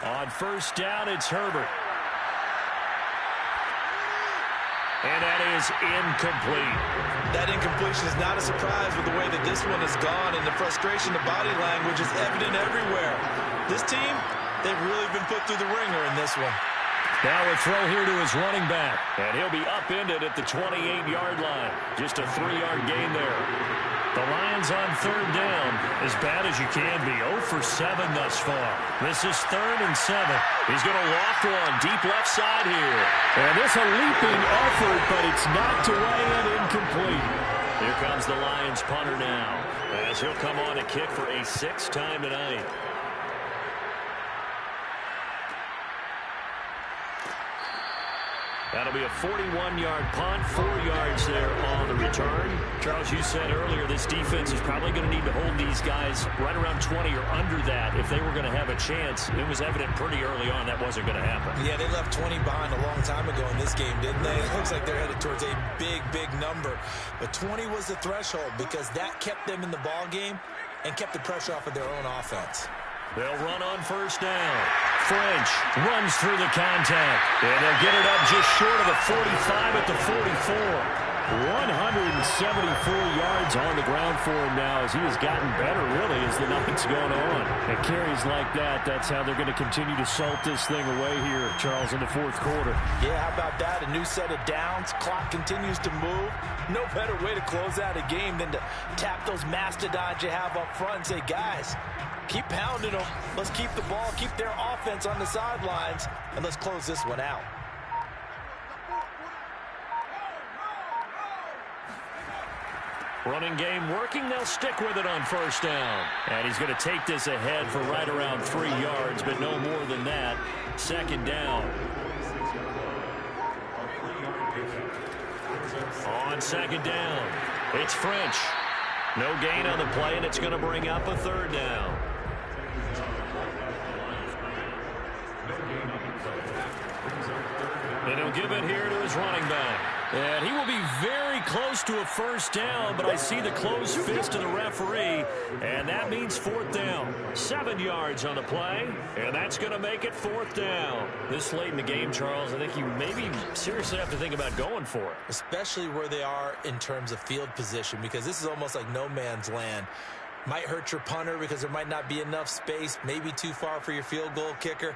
On first down, it's Herbert. And that is incomplete.
That incompletion is not a surprise with the way that this one has gone, and the frustration, the body language is evident everywhere. This team, they've really been put through the ringer in this one.
Now a throw here to his running back, and he'll be upended at the 28-yard line. Just a 3-yard gain there. The Lions on third down, as bad as you can be. 0 for 7 thus far. This is 3rd and 7. He's going to loft one deep left side here. And it's a leaping effort, but it's knocked away and incomplete. Here comes the Lions punter now, as he'll come on to kick for a 6th time tonight. That'll be a 41-yard punt, 4 yards there on the return. Charles, you said earlier this defense is probably going to need to hold these guys right around 20 or under that if they were going to have a chance. It was evident pretty early on that wasn't going to happen.
Yeah, they left 20 behind a long time ago in this game, didn't they? It looks like they're headed towards a big, big number. But 20 was the threshold because that kept them in the ball game and kept the pressure off of their own offense.
They'll run on first down. French runs through the contact. And they'll get it up just short of the 45 at the 44. 174 yards on the ground for him now as he has gotten better, really, as the night's going on. And carries like that, that's how they're going to continue to salt this thing away here, Charles, in the 4th quarter.
Yeah, how about that? A new set of downs. Clock continues to move. No better way to close out a game than to tap those mastodons you have up front and say, guys, keep pounding them. Let's keep the ball, keep their offense on the sidelines, and let's close this one out.
Running game working. They'll stick with it on first down. And he's going to take this ahead for right around 3 yards, but no more than that. 2nd down. On 2nd down, it's French. No gain on the play, and it's going to bring up a 3rd down. And he'll give it here to his running back. And he will be very close to a first down, but I see the closed fist of the referee, and that means 4th down. 7 yards on the play, and that's going to make it 4th down. This late in the game, Charles, I think you maybe seriously have to think about going for it.
Especially where they are in terms of field position, because this is almost like no man's land. Might hurt your punter because there might not be enough space, maybe too far for your field goal kicker.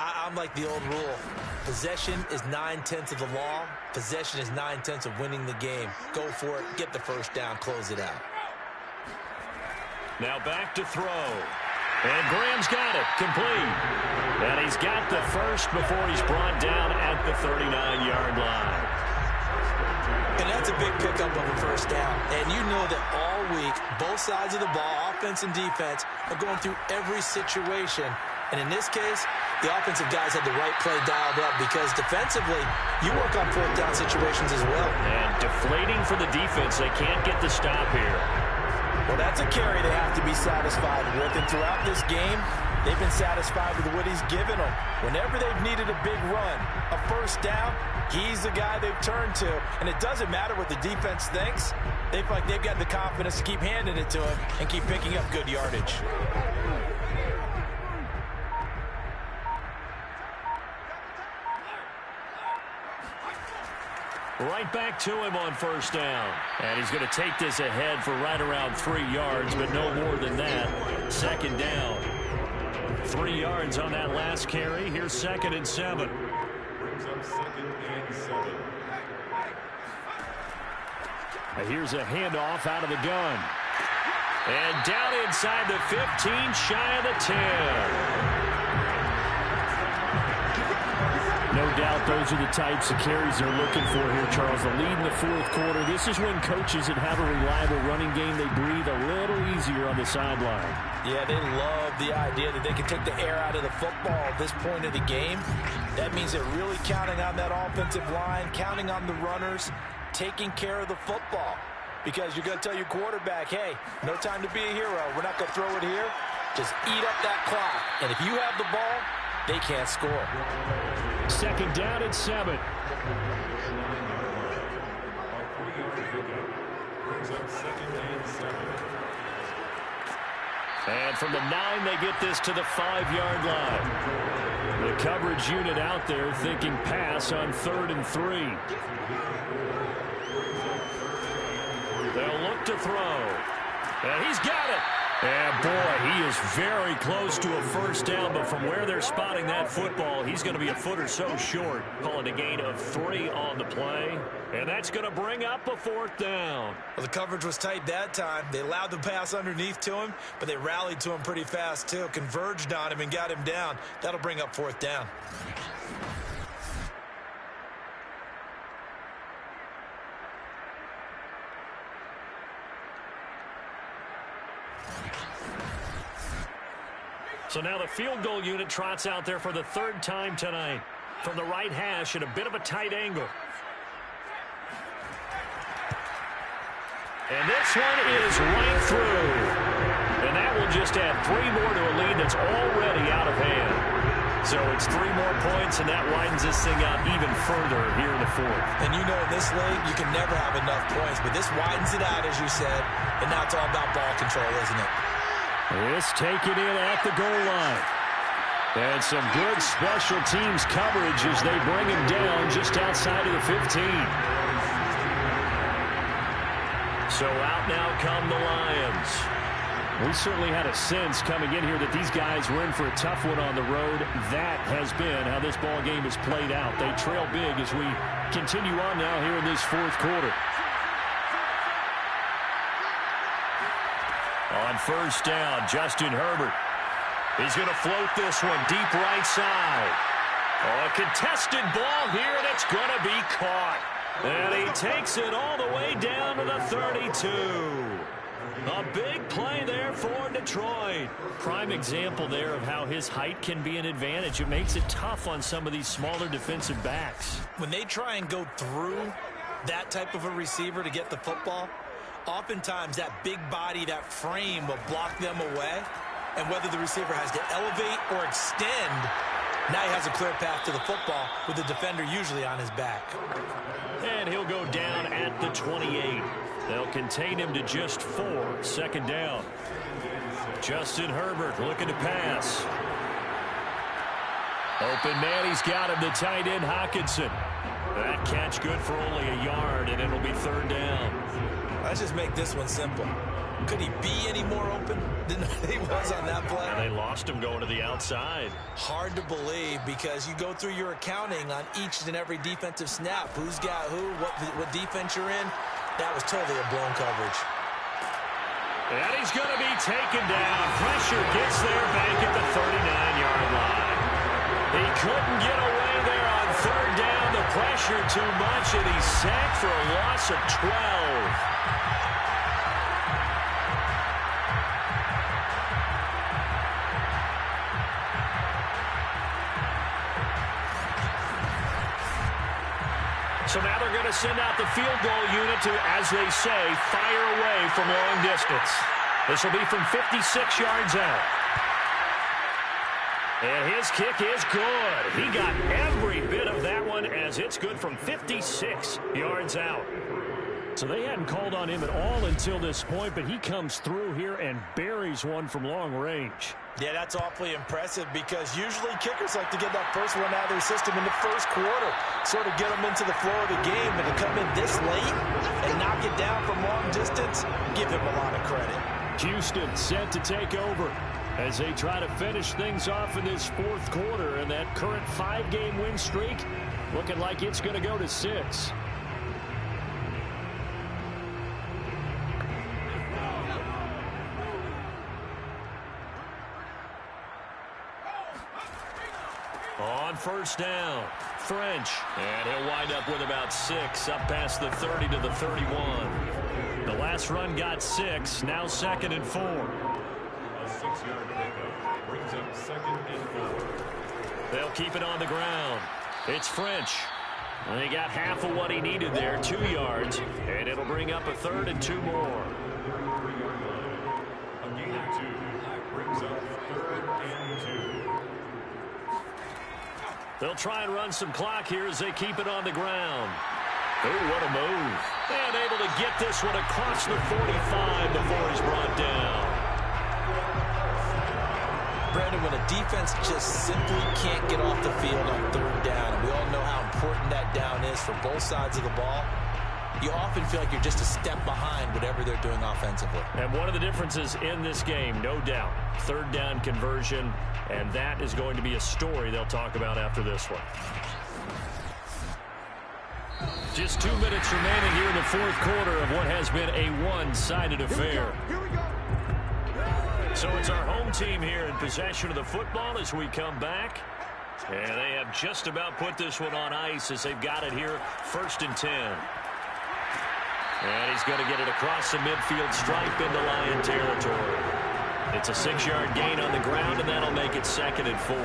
I'm like the old rule. Possession is 9/10 of the law. Possession is 9/10 of winning the game. Go for it. Get the first down. Close it out.
Now back to throw. And Graham's got it. Complete. And he's got the first before he's brought down at the 39-yard line.
And that's a big pickup of a first down. And you know that all week, both sides of the ball, offense and defense, are going through every situation. And in this case, the offensive guys had the right play dialed up because defensively, you work on 4th down situations as well.
And deflating for the defense. They can't get the stop here.
Well, that's a carry they have to be satisfied with. And throughout this game, they've been satisfied with what he's given them. Whenever they've needed a big run, a first down, he's the guy they've turned to. And it doesn't matter what the defense thinks. They feel like they've got the confidence to keep handing it to him and keep picking up good yardage.
Right back to him on first down. And he's going to take this ahead for right around 3 yards, but no more than that. 2nd down. 3 yards on that last carry. Here's 2nd and 7.
Brings up 2nd and 7.
Here's a handoff out of the gun. And down inside the 15, shy of the 10. No doubt those are the types of carries they're looking for here, Charles. The lead in the 4th quarter. This is when coaches that have a reliable running game, they breathe a little easier on the sideline.
Yeah, they love the idea that they can take the air out of the football at this point of the game. That means they're really counting on that offensive line, counting on the runners, taking care of the football. Because you're going to tell your quarterback, hey, no time to be a hero. We're not going to throw it here. Just eat up that clock. And if you have the ball, they can't score.
2nd down and 7.
Brings up 2nd and 7.
And from the 9, they get this to the 5-yard line. The coverage unit out there thinking pass on 3rd and 3. They'll look to throw. And he's got it. And, boy, he is very close to a first down, but from where they're spotting that football, he's going to be a foot or so short. Calling a gain of 3 on the play, and that's going to bring up a 4th down.
Well, the coverage was tight that time. They allowed the pass underneath to him, but they rallied to him pretty fast, too. Converged on him and got him down. That'll bring up 4th down.
So now the field goal unit trots out there for the 3rd time tonight. From the right hash at a bit of a tight angle. And this one is right through. And that will just add 3 more to a lead that's already out of hand. So it's 3 more points, and that widens this thing out even further here in the 4th.
And you know in this league, you can never have enough points, but this widens it out, as you said, and now it's all about ball control, isn't it?
This taken in at the goal line. And some good special teams coverage as they bring him down just outside of the 15. So out now come the Lions. We certainly had a sense coming in here that these guys were in for a tough one on the road. That has been how this ball game has played out. They trail big as we continue on now here in this 4th quarter. On 1st down, Justin Herbert. He's going to float this one deep right side. Oh, a contested ball here, and it's going to be caught. And he takes it all the way down to the 32. A big play there for Detroit. Prime example there of how his height can be an advantage. It makes it tough on some of these smaller defensive backs.
When they try and go through that type of a receiver to get the football, oftentimes that big body, that frame will block them away. And whether the receiver has to elevate or extend, now he has a clear path to the football with the defender usually on his back.
And he'll go down at the 28. They'll contain him to just 4. 2nd down. Justin Herbert looking to pass. Open man, he's got him, the tight end Hockenson. That catch good for only a yard, and it'll be 3rd down.
Let's just make this one simple. Could he be any more open than he was on that play?
And they lost him going to the outside.
Hard to believe because you go through your accounting on each and every defensive snap. Who's got who, what defense you're in. That was totally a blown coverage.
And he's going to be taken down. Pressure gets there back at the 39-yard line. He couldn't get away there on 3rd down. The pressure too much, and he's sacked for a loss of 12. So now they're going to send out the field goal unit to, as they say, fire away from long distance. This will be from 56 yards out. And his kick is good. He got every bit of that one as it's good from 56 yards out. So they hadn't called on him at all until this point, but he comes through here and buries one from long range.
Yeah, that's awfully impressive because usually kickers like to get that first one out of their system in the 1st quarter, sort of get them into the flow of the game, but to come in this late and knock it down from long distance, give him a lot of credit.
Houston set to take over as they try to finish things off in this 4th quarter, and that current 5-game win streak looking like it's going to go to 6. On 1st down, French. And he'll wind up with about 6, up past the 30 to the 31. The last run got 6, now 2nd and 4.
A 6-yard pickup brings up 2nd and 4.
They'll keep it on the ground. It's French. And he got half of what he needed there, 2 yards. And it'll bring up a 3rd and 2 more.
A gain of 2 brings up 3rd and 2.
They'll try and run some clock here as they keep it on the ground. Oh, what a move. And able to get this one across the 45 before he's brought down.
Brad, Brendan, when a defense just simply can't get off the field on third down, and we all know how important that down is for both sides of the ball, you often feel like you're just a step behind whatever they're doing offensively.
And one of the differences in this game, no doubt, third down conversion, and that is going to be a story they'll talk about after this one. Just 2 minutes remaining here in the fourth quarter of what has been a one-sided affair. So it's our home team here in possession of the football as we come back. And they have just about put this one on ice as they've got it here, 1st and 10. And he's going to get it across the midfield stripe into Lion territory. It's a 6-yard gain on the ground, and that'll make it 2nd and 4.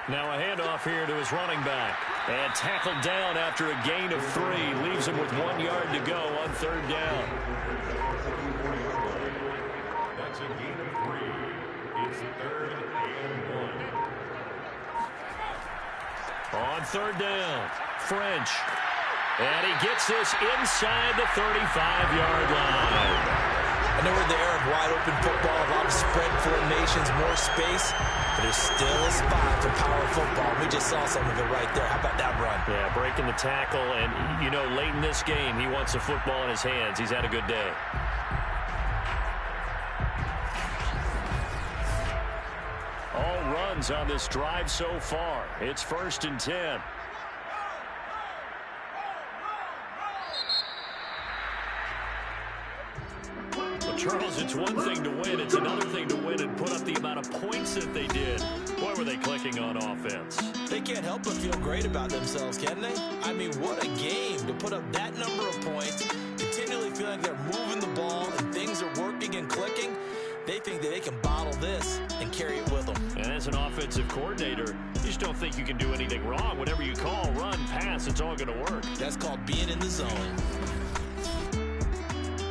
Now a handoff here to his running back. And tackled down after a gain of 3. Leaves him with 1 yard to go on third down.
That's a gain of 3. It's 3rd and 1.
On third down, French. And he gets this inside the 35-yard line.
I know we're in the era of wide-open football, a lot of spread formations, more space, but there's still a spot for power football. We just saw some of it right there. How about that run?
Yeah, breaking the tackle, and, you know, late in this game, he wants the football in his hands. He's had a good day. All runs on this drive so far. It's 1st and 10. Charles, it's one thing to win. It's another thing to win and put up the amount of points that they did. Boy, were they clicking on offense.
They can't help but feel great about themselves, can they? I mean, what a game to put up that number of points, continually feeling they're moving the ball and things are working and clicking. They think that they can bottle this and carry it with them.
And as an offensive coordinator, you just don't think you can do anything wrong. Whatever you call, run, pass, it's all going to work.
That's called being in the zone.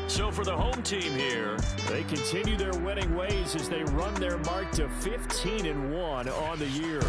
So for the home team here, they continue their winning ways as they run their mark to 15-1 on the year.